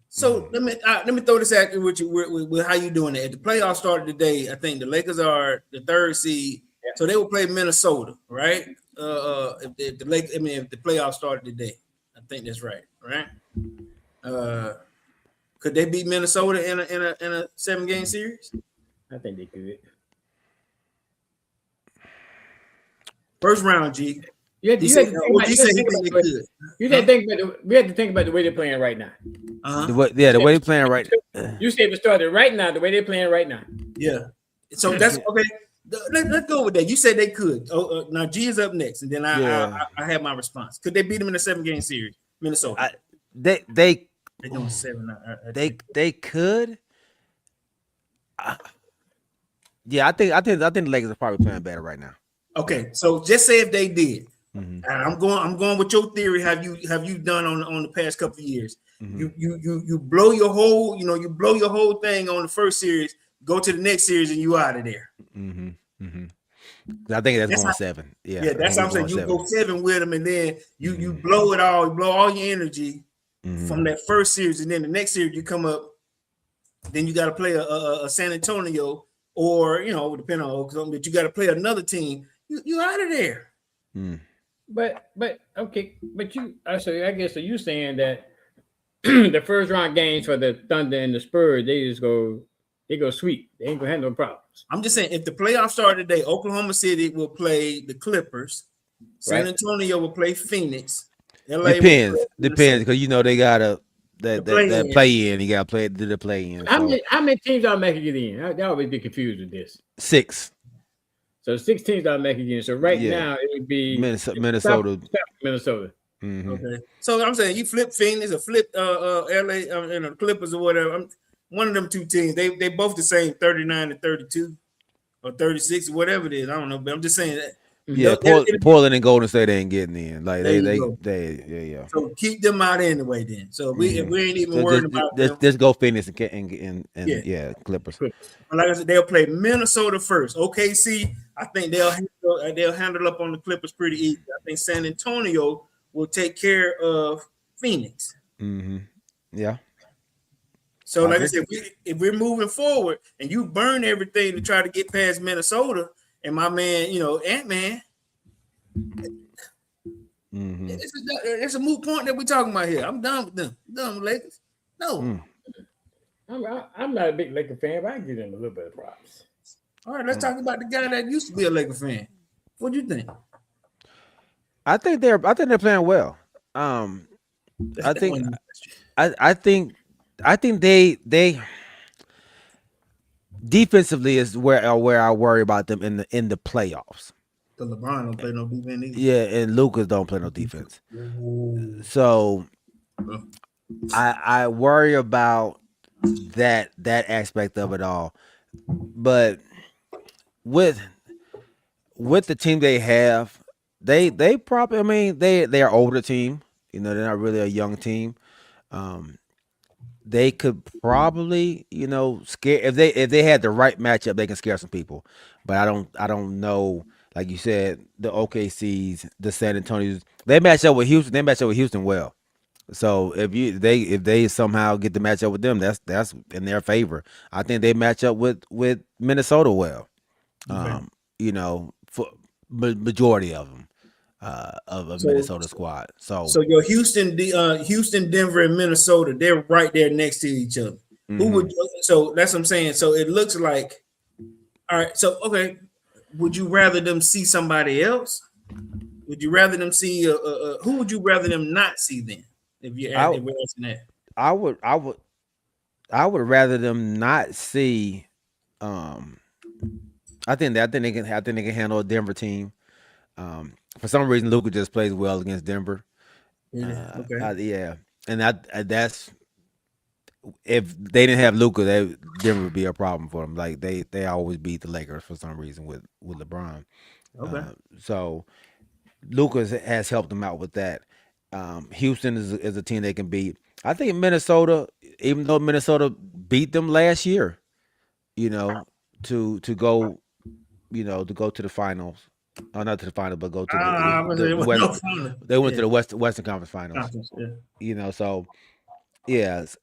So let me throw this at you with how you doing it. If the playoffs started today, I think the Lakers are the 3rd seed, so they will play Minnesota, right? If the playoffs started today, I think that's right? Could they beat Minnesota in a 7-game series? I think they could. First round, G. We have to think about the way they're playing right now. The way they're playing right now. You said it started right now, the way they're playing right now. Yeah. So that's okay. Let's go with that. You said they could. Now G is up next, and then I have my response. Could they beat them in a 7-game series? Minnesota. They doing 7. They could. Yeah, I think the Lakers are probably playing better right now. Okay, so just say if they did, and I'm going with your theory. Have you done on the past couple of years? You blow your whole thing on the first series, go to the next series, and you out of there. I think that's going 7. Yeah, that's what I'm saying. You go 7 with them, and then you blow it all. You blow all your energy from that first series, and then the next series you come up. Then you got to play a San Antonio, or depending on Oklahoma, but you got to play another team. You out of there. But okay, but I guess you saying that the first round games for the Thunder and the Spurs, they go sweep. They ain't gonna have no problems. I'm just saying, if the playoffs start today, Oklahoma City will play the Clippers, San Antonio will play Phoenix. LA depends because they gotta that play in. You got to play do the play in. How many teams are making it in? I always get confused with this. 6. So 6 teams are making it in. So now it would be Minnesota. Mm-hmm. Okay. So I'm saying you flip Phoenix or flip LA and the Clippers or whatever. One of them two teams. They both the same 39 and 32 or 36 or whatever it is. I don't know, but I'm just saying that. Yeah, Portland and Golden State ain't getting in. Like they. So keep them out anyway. Then, so we ain't even worried about them. Just go Phoenix and Clippers. But like I said, they'll play Minnesota first. OKC, I think they'll handle up on the Clippers pretty easy. I think San Antonio will take care of Phoenix. Mm-hmm. Yeah. So, like I said, if we're moving forward and you burn everything to try to get past Minnesota. And my man, Ant-Man, it's a moot point that we're talking about here. I'm done with them. I'm done with Lakers. No. I'm not a big Laker fan, but I give them a little bit of props. All right, let's talk about the guy that used to be a Laker fan. What do you think? I think they're playing well. I think they defensively is where I worry about them in the playoffs. Because LeBron don't play no defense either. Yeah, and Lucas don't play no defense. So I worry about that aspect of it all. But with the team they have, they probably, I mean, they are an older team. They're not really a young team. They could probably, scare if they had the right matchup, they can scare some people. But I don't know. Like you said, the OKCs, the San Antonios, they match up with Houston. They match up with Houston well. So if they somehow get the match up with them, that's in their favor. I think they match up with Minnesota well. Okay. For majority of them. Of Minnesota squad. So your Houston, Denver, and Minnesota, they're right there next to each other. Mm-hmm. Who would? So that's what I'm saying. So it looks like, all right. So okay, would you rather them see somebody else? Would you rather them see who would you rather them not see then? If we're asking that, I would rather them not see. I think they can handle a Denver team. For some reason, Luka just plays well against Denver. Okay. And that's if they didn't have Luka, Denver would be a problem for them. Like they always beat the Lakers for some reason with LeBron. Okay. So Luka has helped them out with that. Houston is a team they can beat. I think Minnesota, even though Minnesota beat them last year, to go to the finals. Oh, not to the final, but go to the West. They went to the Western Conference Finals. So yes,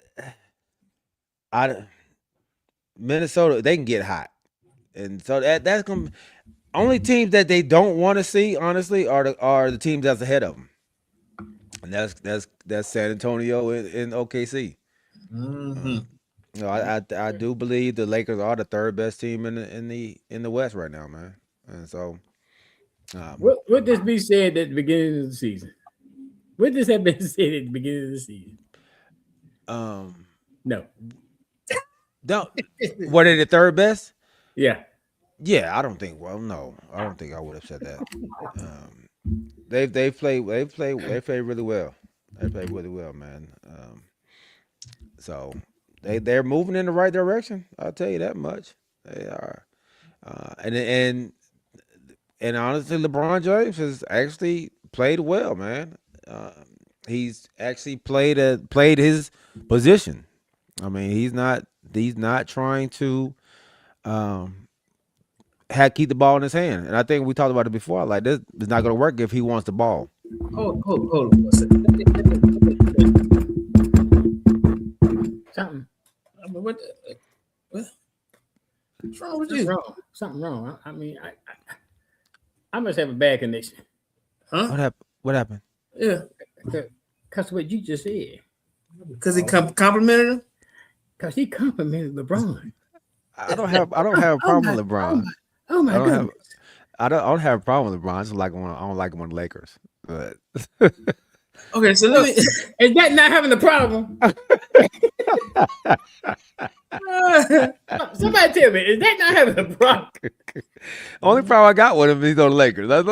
Minnesota, they can get hot, and so that's gonna only teams that they don't want to see. Honestly, are the teams that's ahead of them, and that's San Antonio and OKC. Mm-hmm. I do believe the Lakers are the third best team in the West right now, man, and so. Would this be said at the beginning of the season? Would this have been said at the beginning of the season? No. Don't. Were they the third best? Yeah. Yeah, I don't think. Well, no, I don't think I would have said that. They play really well. They play really well, man. So they're moving in the right direction. I'll tell you that much. They are, and honestly, LeBron James has actually played well, man. He's actually played his position. I mean, he's not trying to keep the ball in his hand. And I think we talked about it before. Like, this is not going to work if he wants the ball. Hold on one second. Something. I mean, what's wrong with you? Something wrong. I mean, I must have a bad connection. Huh? What happened? Yeah. Because what you just said. Because he complimented him? Because he complimented LeBron. I don't have a problem with LeBron. Oh my God. I don't have a problem with LeBron. I don't like him on the Lakers. But Okay, so let me. Is that not having a problem? Somebody tell me, is that not having a problem? Only problem I got with him is he's on the Lakers. That's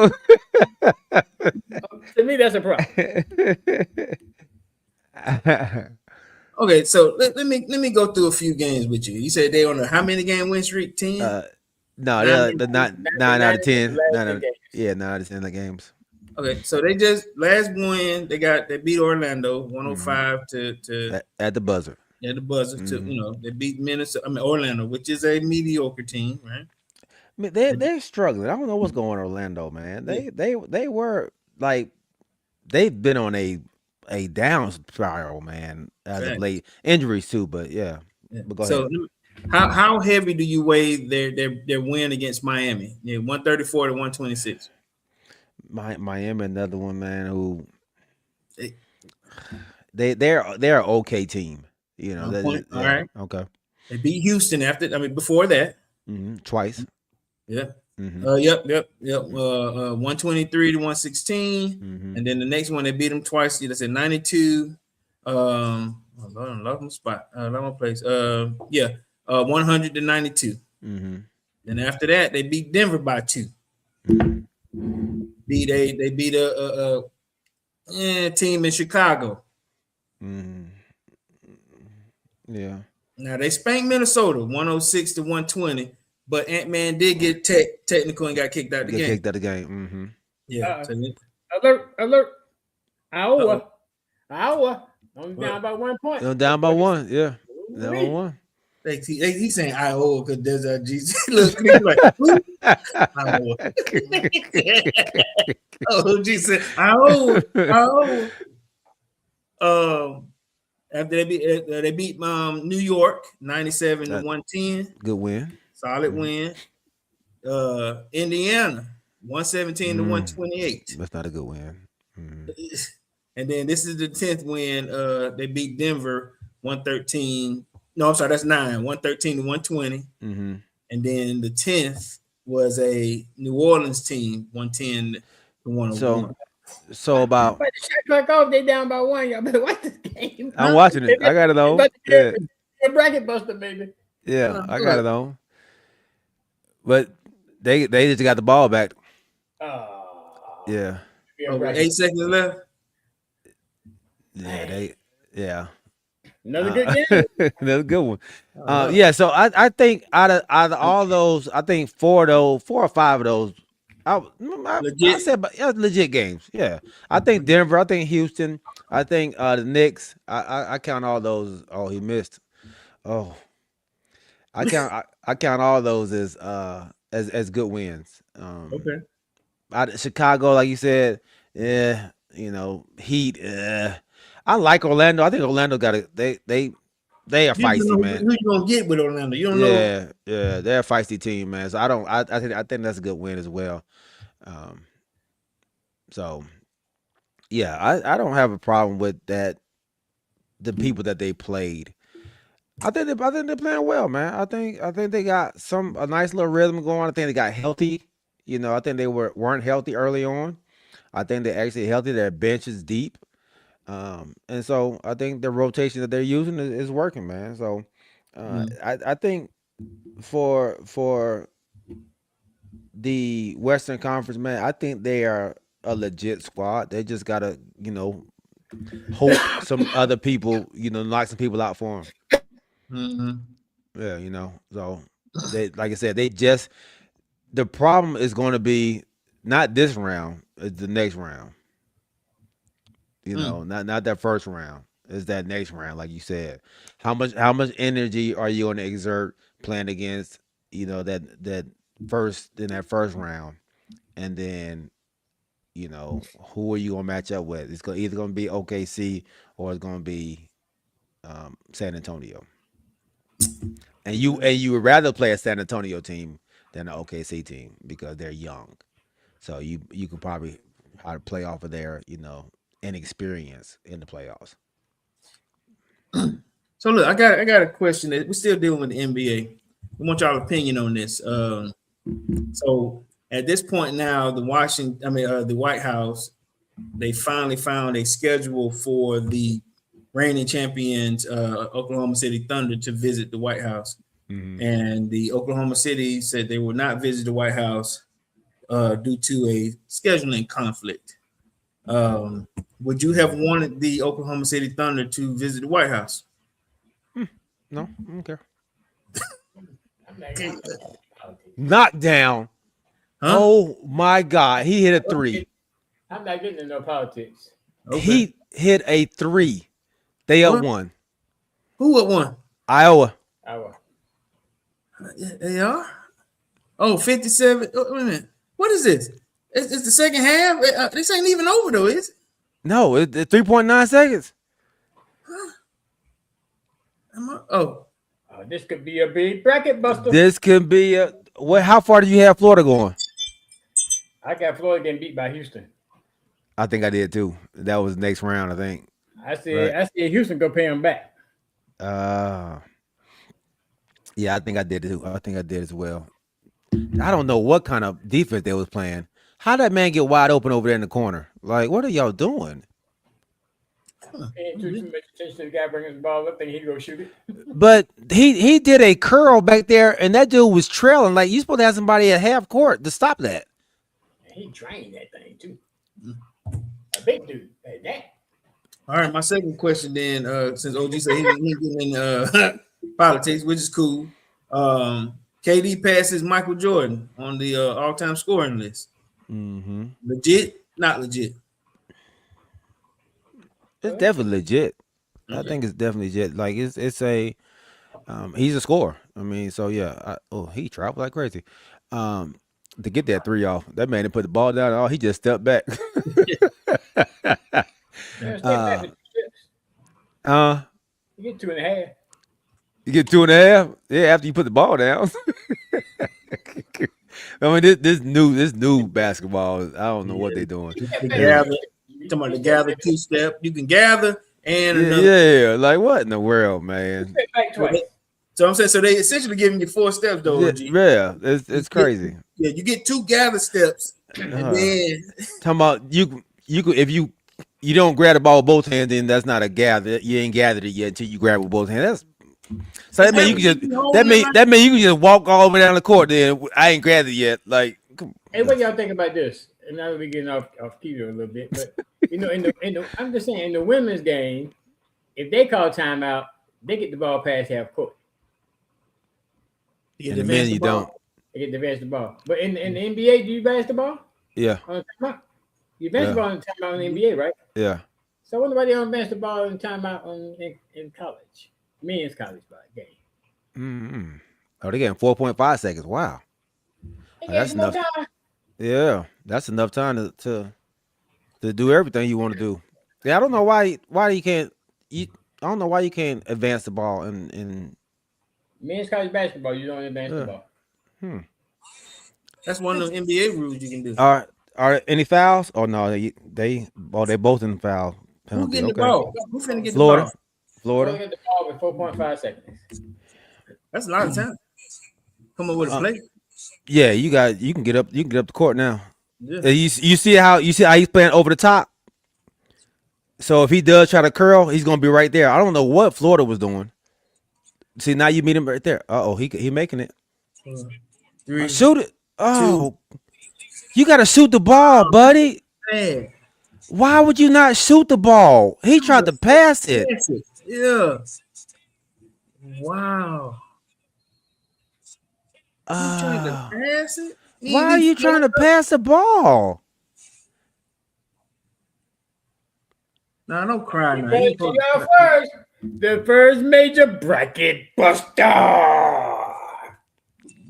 To me, that's a problem. Okay, so let me go through a few games with you. You said they on a how many game win streak? 10? No, they're not 9 out of 10. 9 out of 10 of the games. Okay, so they just last win. They beat Orlando 105 to at the buzzer. At the buzzer to they beat Orlando, which is a mediocre team, right? I mean, they're struggling. I don't know what's going on in Orlando, man. They were like they've been on a down spiral, man, as of late. Injuries too, but yeah. But go ahead. How heavy do you weigh their win against Miami? 134 to 126. Miami, another one, man, who they're an okay team. All right. Okay. They beat Houston before that. Twice. Yeah. Yep. 123 to 116. And then the next one they beat them twice. That's at 92. Lost my spot. Lost my place. 100 to 92. Then after that, they beat Denver by 2. They beat a team in Chicago. Yeah. Now they spanked Minnesota 106 to 120, but Ant-Man did get technical and got kicked out of the game. Kicked out of the game. Yeah. Alert. Iowa. I'm down by 1 point. Down by 1, yeah. Down by 1. He's saying Iowa because there's a Jesus. Look, he's like, Iowa. Oh, Jesus. Iowa. After they beat New York 97 to 110. Good win. Solid win. Indiana 117 to 128. That's not a good win. And then this is the 10th win. They beat Denver 113. No, I'm sorry, that's 9. 113 to 120. And then the 10th was a New Orleans team, 110 to 101. So about but the shot clock off, they down by 1. Y'all better watch this game. I'm watching it. I got it on. Yeah. Bracket buster, baby. Yeah, I got it on. But they just got the ball back. Yeah. 8 seconds left. Yeah. Another good game. Another good one. So I think out of all those, I think 4 or 5 of those, I said, but legit games. Yeah, I think Denver. I think Houston. I think the Knicks. I count all those. Oh, he missed. Oh, I count all those as good wins. Okay. Chicago, like you said, Heat. I like Orlando. I think Orlando got it. They are feisty, man. Who you gonna get with Orlando? You don't know. Yeah, they're a feisty team, man. So I think that's a good win as well. I don't have a problem with that. The people that they played, I think they're playing well, man. I think they got a nice little rhythm going. I think they got healthy. I think they weren't healthy early on. I think they're actually healthy. Their bench is deep. And so I think the rotation that they're using is working, man. So I think for the Western Conference, man, I think they are a legit squad. They just gotta, hope some other people, knock some people out for them. Yeah, so they, like I said, the problem is going to be not this round, it's the next round. Not that first round. It's that next round, like you said. How much energy are you going to exert playing against, that first round, and then, who are you going to match up with? It's either going to be OKC or it's going to be San Antonio. And you would rather play a San Antonio team than an OKC team because they're young. So you could probably how to play off of their, inexperience in the playoffs. So look, I got a question that we're still dealing with the NBA. I want y'all opinion on this. So at this point now, the White House they finally found a schedule for the reigning champions, Oklahoma City Thunder, to visit the White House. Mm-hmm. And the Oklahoma City said they would not visit the White House due to a scheduling conflict. Would you have wanted the Oklahoma City Thunder to visit the White House? No, I don't care. Knockdown. Huh? Oh my God. He hit a 3. I'm not getting into no politics. Okay. He hit a 3. They up What? 1. Who would won? Iowa. They are? Oh, 57. Oh, wait a minute. What is this? It's the second half? This ain't even over, though, is it? No, it's 3.9 seconds. Oh. This could be a big bracket buster. This could be a. How far do you have Florida going? I got Florida getting beat by Houston. I think I did too. That was next round, I think. I said Houston go pay them back. Yeah, I think I did too. I think I did as well. I don't know what kind of defense they was playing. How that man get wide open over there in the corner? Like, what are y'all doing? Ain't too much attention to the guy bringing the ball up, and he go shoot it. But he did a curl back there, and that dude was trailing. Like, you supposed to have somebody at half court to stop that. He drained that thing too. A big dude. Hey, that. All right, my second question then, since OG said he getting in politics, which is cool. KD passes Michael Jordan on the all-time scoring list. Mm-hmm. Legit? Not legit? It's definitely legit. Okay. I think it's definitely legit. Like it's a he's a scorer. I mean, so yeah. He traveled like crazy. To get that 3 off, that man didn't put the ball down at all. He just stepped back. You get 2.5. You get 2.5? Yeah, after you put the ball down. I mean, this new basketball, I don't know what they're doing. Talking about the gather 2-step. You can gather and another. Yeah, like what in the world, man? So I'm saying, so they essentially giving you 4 steps, though. Yeah, it's crazy. You get 2 gather steps, and then talking about you if you don't grab the ball with both hands, then that's not a gather. You ain't gathered it yet until you grab it with both hands. So that means you can just that mean you can just walk all the way down the court. Then I ain't grabbed it yet. Like, hey, what y'all think about this? And now we're getting off key a little bit, but you know, I'm just saying, in the women's game, if they call timeout, they get the ball past half court. In the men, you don't. They get to advance the ball. But in the NBA, do you advance the ball? Yeah. You advance the ball in timeout in the NBA, right? Yeah. So what about they don't advance the ball in timeout in college? Men's college game. Mm-hmm. Oh, they're getting 4.5 seconds. Wow. That's enough. Time. Yeah, that's enough time to do everything you want to do. Yeah, I don't know why you can't. I don't know why you can't advance the ball in men's college basketball. You don't advance the ball. That's one of the NBA rules you can do. Are any fouls? Oh no, they both in foul penalty. Who getting the ball? Who finna get Florida. the ball? Florida get the ball with 4.5 seconds. That's a lot of time. Come up with a play. Yeah, you can get up the court now. Yeah. You see how he's playing over the top. So if he does try to curl, he's gonna be right there. I don't know what Florida was doing. See, now you meet him right there. He making it. 3, shoot it. Oh, 2. You gotta shoot the ball, buddy. Man. Why would you not shoot the ball? He tried to pass it. Yeah. Wow. You trying to pass it? Why are you trying to pass the ball? No, don't cry now. The first major bracket buster.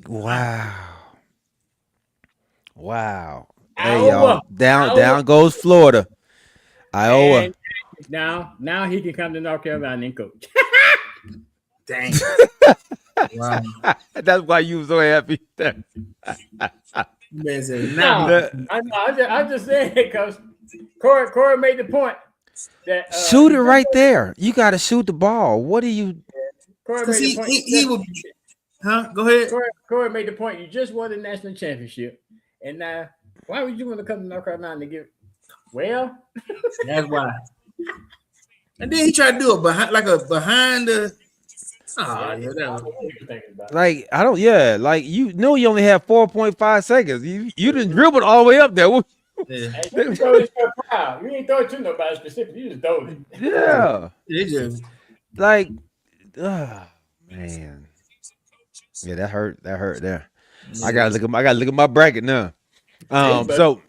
Wow. Hey, y'all. Down goes Florida. Iowa. Now he can come to North Carolina and coach. Dang. Wow. That's why you was so happy. I'm just saying because Corey made the point that shoot it right there. You got to shoot the ball. What are you? Corey made the point. He would. Huh? Go ahead. Corey made the point. You just won the national championship, and now why would you want to come to North Carolina to give? Well, that's why. And then he tried to do a behind the. Oh, yeah, that was, like I don't. Yeah, like you know, you only have 4.5 seconds. You didn't dribble all the way up there. yeah. You throw it to a crowd. You ain't throw it to nobody specific. You just throw it. Yeah, It just like, man. Yeah, that hurt. That hurt there. I gotta look at my bracket now. So,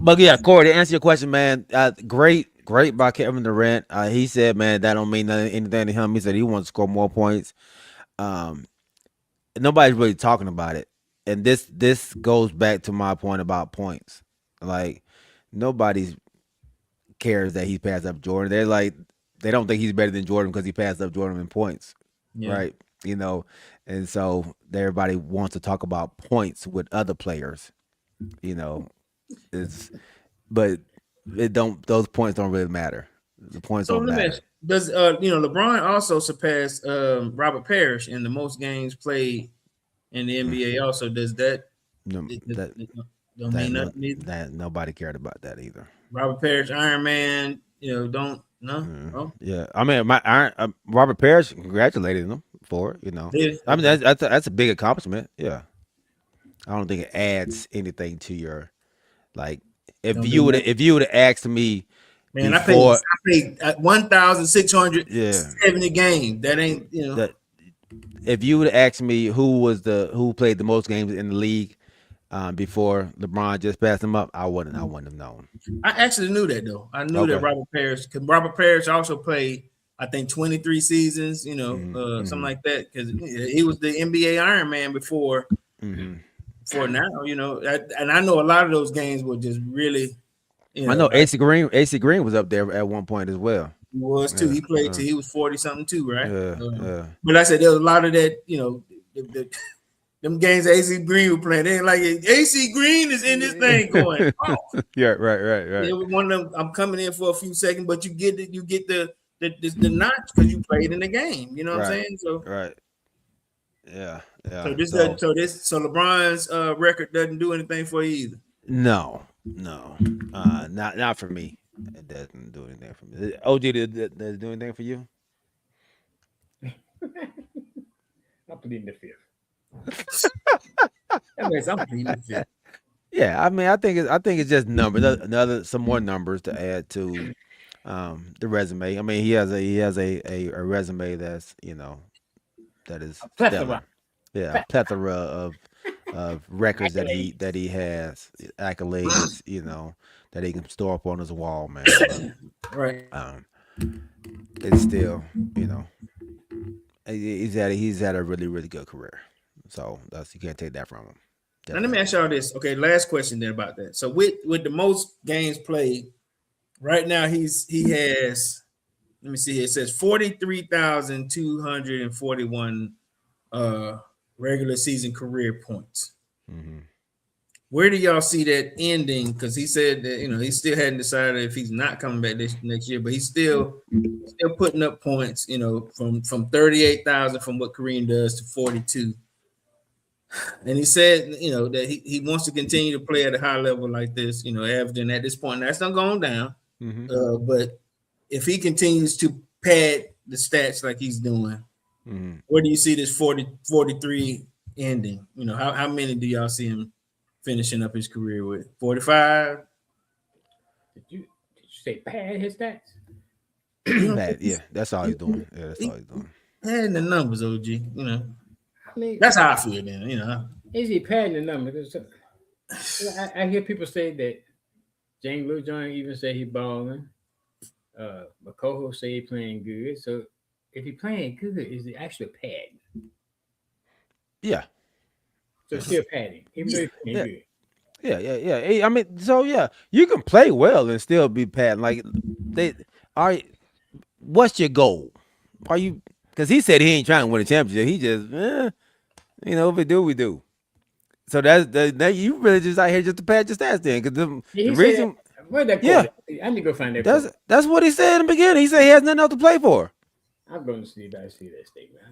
but yeah, Corey, to answer your question, man, great by Kevin Durant. He said, man, that don't mean anything to him. He said he wants to score more points. Nobody's really talking about it, and this goes back to my point about points. Like, nobody cares that he passed up Jordan. They're like, they don't think he's better than Jordan because he passed up Jordan in points, right? You know, and so everybody wants to talk about points with other players. You know, but it don't. Those points don't really matter. The points don't matter. Does LeBron also surpassed Robert Parrish in the most games played in the NBA? Also, does that? Don't mean nothing either. That nobody cared about that either. Robert Parrish, Iron Man. Don't no. Oh. Yeah, I mean, Robert Parrish congratulated him for it. You know, I mean that's a big accomplishment. Yeah, I don't think it adds anything to your like. If you would have asked me, man, I paid 1,670 games. That ain't if you would have asked me who played the most games in the league before LeBron just passed him up, I wouldn't have known. I actually knew that though. I knew that Robert Parrish, because Robert Parrish also played, I think, 23 seasons. Something like that, because he was the NBA Iron Man before. For now, and I know a lot of those games were just really. I know AC Green was up there at one point as well. He was too. He played till he was 40-something too, right? Yeah. But like I said, there was a lot of that. Them games AC Green were playing, they ain't like AC Green is in this thing going. Oh. Yeah, right. It was one of them. I'm coming in for a few seconds, but you get the notch because you played in the game. You know what I'm saying? So right. Yeah. So LeBron's record doesn't do anything for you either. No, not for me. It doesn't do anything for me. OG, does it do anything for you? I'm pleading the fifth. That means I'm pleading the fifth. Yeah, I mean, I think it's just numbers. Some more numbers to add to the resume. I mean, he has a resume that's that is stellar. Yeah, a plethora of records that he has, accolades, that he can store up on his wall, man. Right. It's still, he's had a really, really good career. So you can't take that from him. Now let me ask y'all this. Okay, last question then about that. So with the most games played, right now he has. Let me see here. It says 43,241 regular season career points. Mm-hmm. Where do y'all see that ending? Because he said that he still hadn't decided if he's not coming back next year, but he's still putting up points. From 38,000 from what Kareem does to 42. And he said that he wants to continue to play at a high level like this. Averaging at this point, that's not going down. Mm-hmm. But if he continues to pad the stats like he's doing. Where do you see this 43 ending? How many do y'all see him finishing up his career with? 45? Did you say pad his stats? Bad, yeah, that's all he's doing. Yeah, that's all he's doing. Padding the numbers, OG. I mean, that's how I feel then. Is he padding the numbers? I hear people say that James Lil John even say he balling. McCoho say he playing good. So if he playing good, is it actually padding? Yeah. So still padding, even though he's playing good. Yeah. I mean, so yeah, you can play well and still be padding. Like what's your goal? Are you? Because he said he ain't trying to win a championship. He just, if we do, we do. So that you really just out here just to pad your stats then. Because the reason. Where'd that quote? I need to go find that. That's what he said in the beginning. He said he has nothing else to play for. I'm going to see if I see that statement.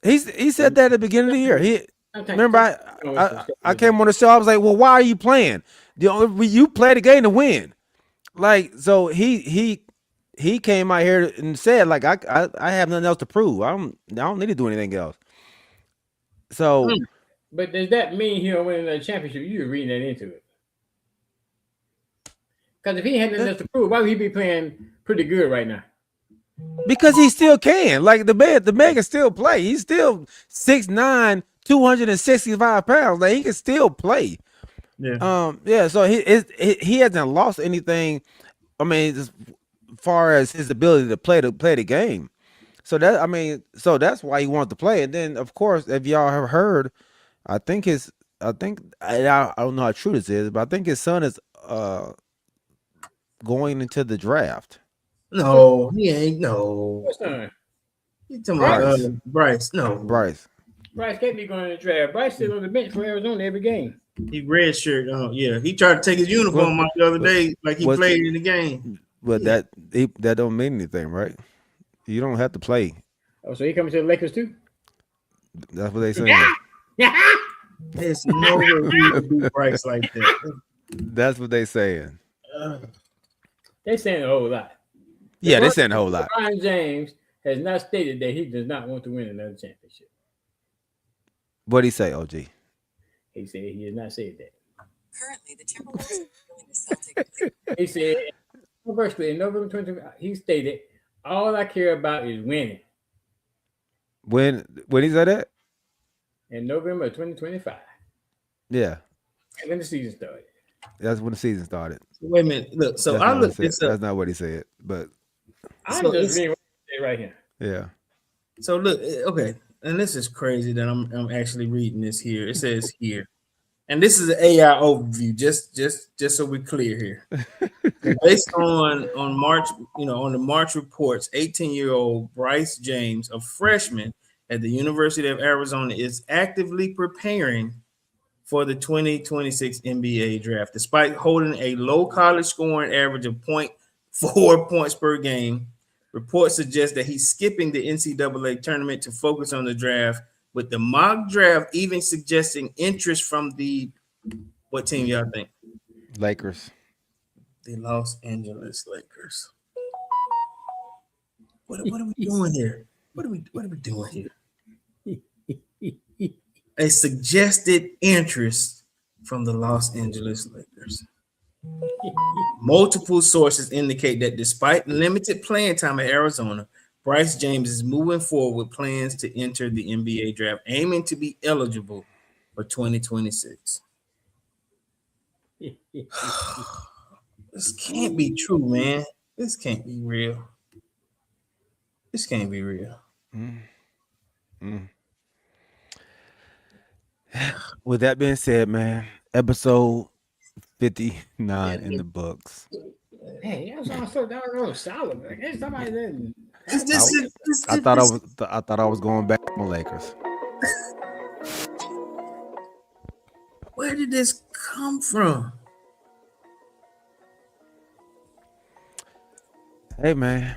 He said that at the beginning of the year. Remember, I came on the show. I was like, well, why are you playing? You play the game to win. Like, so he came out here and said, like, I have nothing else to prove. I don't need to do anything else. So, but does that mean he'll win a championship? You're reading that into it. Because if he had nothing else to prove, why would he be playing pretty good right now? because he still can. Like, the man can still play. He's still 6'9", 265 pounds. Like, he can still play. Yeah. So he hasn't lost anything. I mean, as far as his ability to play the game. So that's why he wanted to play. And then, of course, if y'all have heard, I don't know how true this is, but I think his son is going into the draft. No, he ain't. No. What's son? You talking about Bryce? No, Bryce can't be going to the draft. Bryce still on the bench for Arizona every game. He red shirt. Yeah, he tried to take his uniform off the other day, like he played in the game. But that don't mean anything, right? You don't have to play. Oh, so he coming to the Lakers too? That's what they say. There's no way he would beat Bryce like that. That's what they saying. They're saying a whole lot. Yeah, they're saying a whole lot. LeBron James has not stated that he does not want to win another championship. What'd he say, OG? He said he has not said that. Currently, the Timberwolves are the Celtics. He said, firstly, in November 2020, he stated, all I care about is winning. When he said that? In November 2025. Yeah. And then the season started. That's when the season started. Wait a minute. Look, so I looked this up. That's not what he said, but I'm just reading what he said right here. Yeah. So look, okay, and this is crazy that I'm actually reading this here. It says here, and this is an AI overview, just so we're clear here. Based on March, on the March reports, 18-year-old Bryce James, a freshman at the University of Arizona, is actively preparing for the 2026 NBA draft, despite holding a low college scoring average of 0.4 points per game. Reports suggest that he's skipping the NCAA tournament to focus on the draft, with the mock draft even suggesting interest from what team y'all think? Lakers. The Los Angeles Lakers. What are we doing here? What are we doing here? A suggested interest from the Los Angeles Lakers. Multiple sources indicate that despite limited playing time at Arizona, Bryce James is moving forward with plans to enter the NBA draft, aiming to be eligible for 2026. This can't be true, man. This can't be real. This can't be real. With that being said, man, episode 59 in the books. Hey, that sounds so down solid. Like, hey, somebody didn't. I thought I was going back to my Lakers. Where did this come from? Hey, man.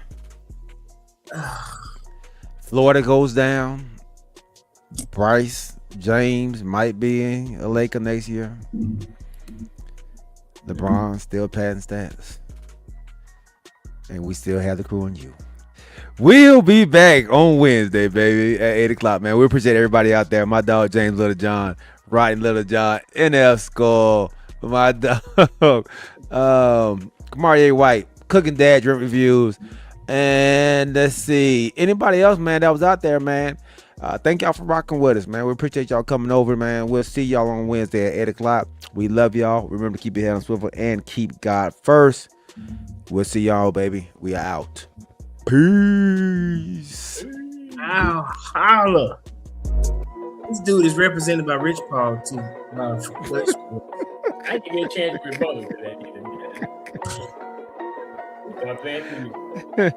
Florida goes down. Bryce James might be a Laker next year. LeBron still padding stats. And we still have the crew on you. We'll be back on Wednesday, baby, at 8 o'clock, man. We appreciate everybody out there. My dog, James Little John, Rodney Little John, NF Skull, my dog, Kamari White, Cooking Dad Drink Reviews. And let's see, anybody else, man, that was out there, man. Thank y'all for rocking with us, man. We appreciate y'all coming over, man. We'll see y'all on Wednesday at 8 o'clock. We love y'all. Remember to keep your head on swivel and keep God first. We'll see y'all, baby. We are out. Peace. Ow, holla. This dude is represented by Rich Paul, too. I didn't get a chance to rebuttal to that either. Stop playing for me.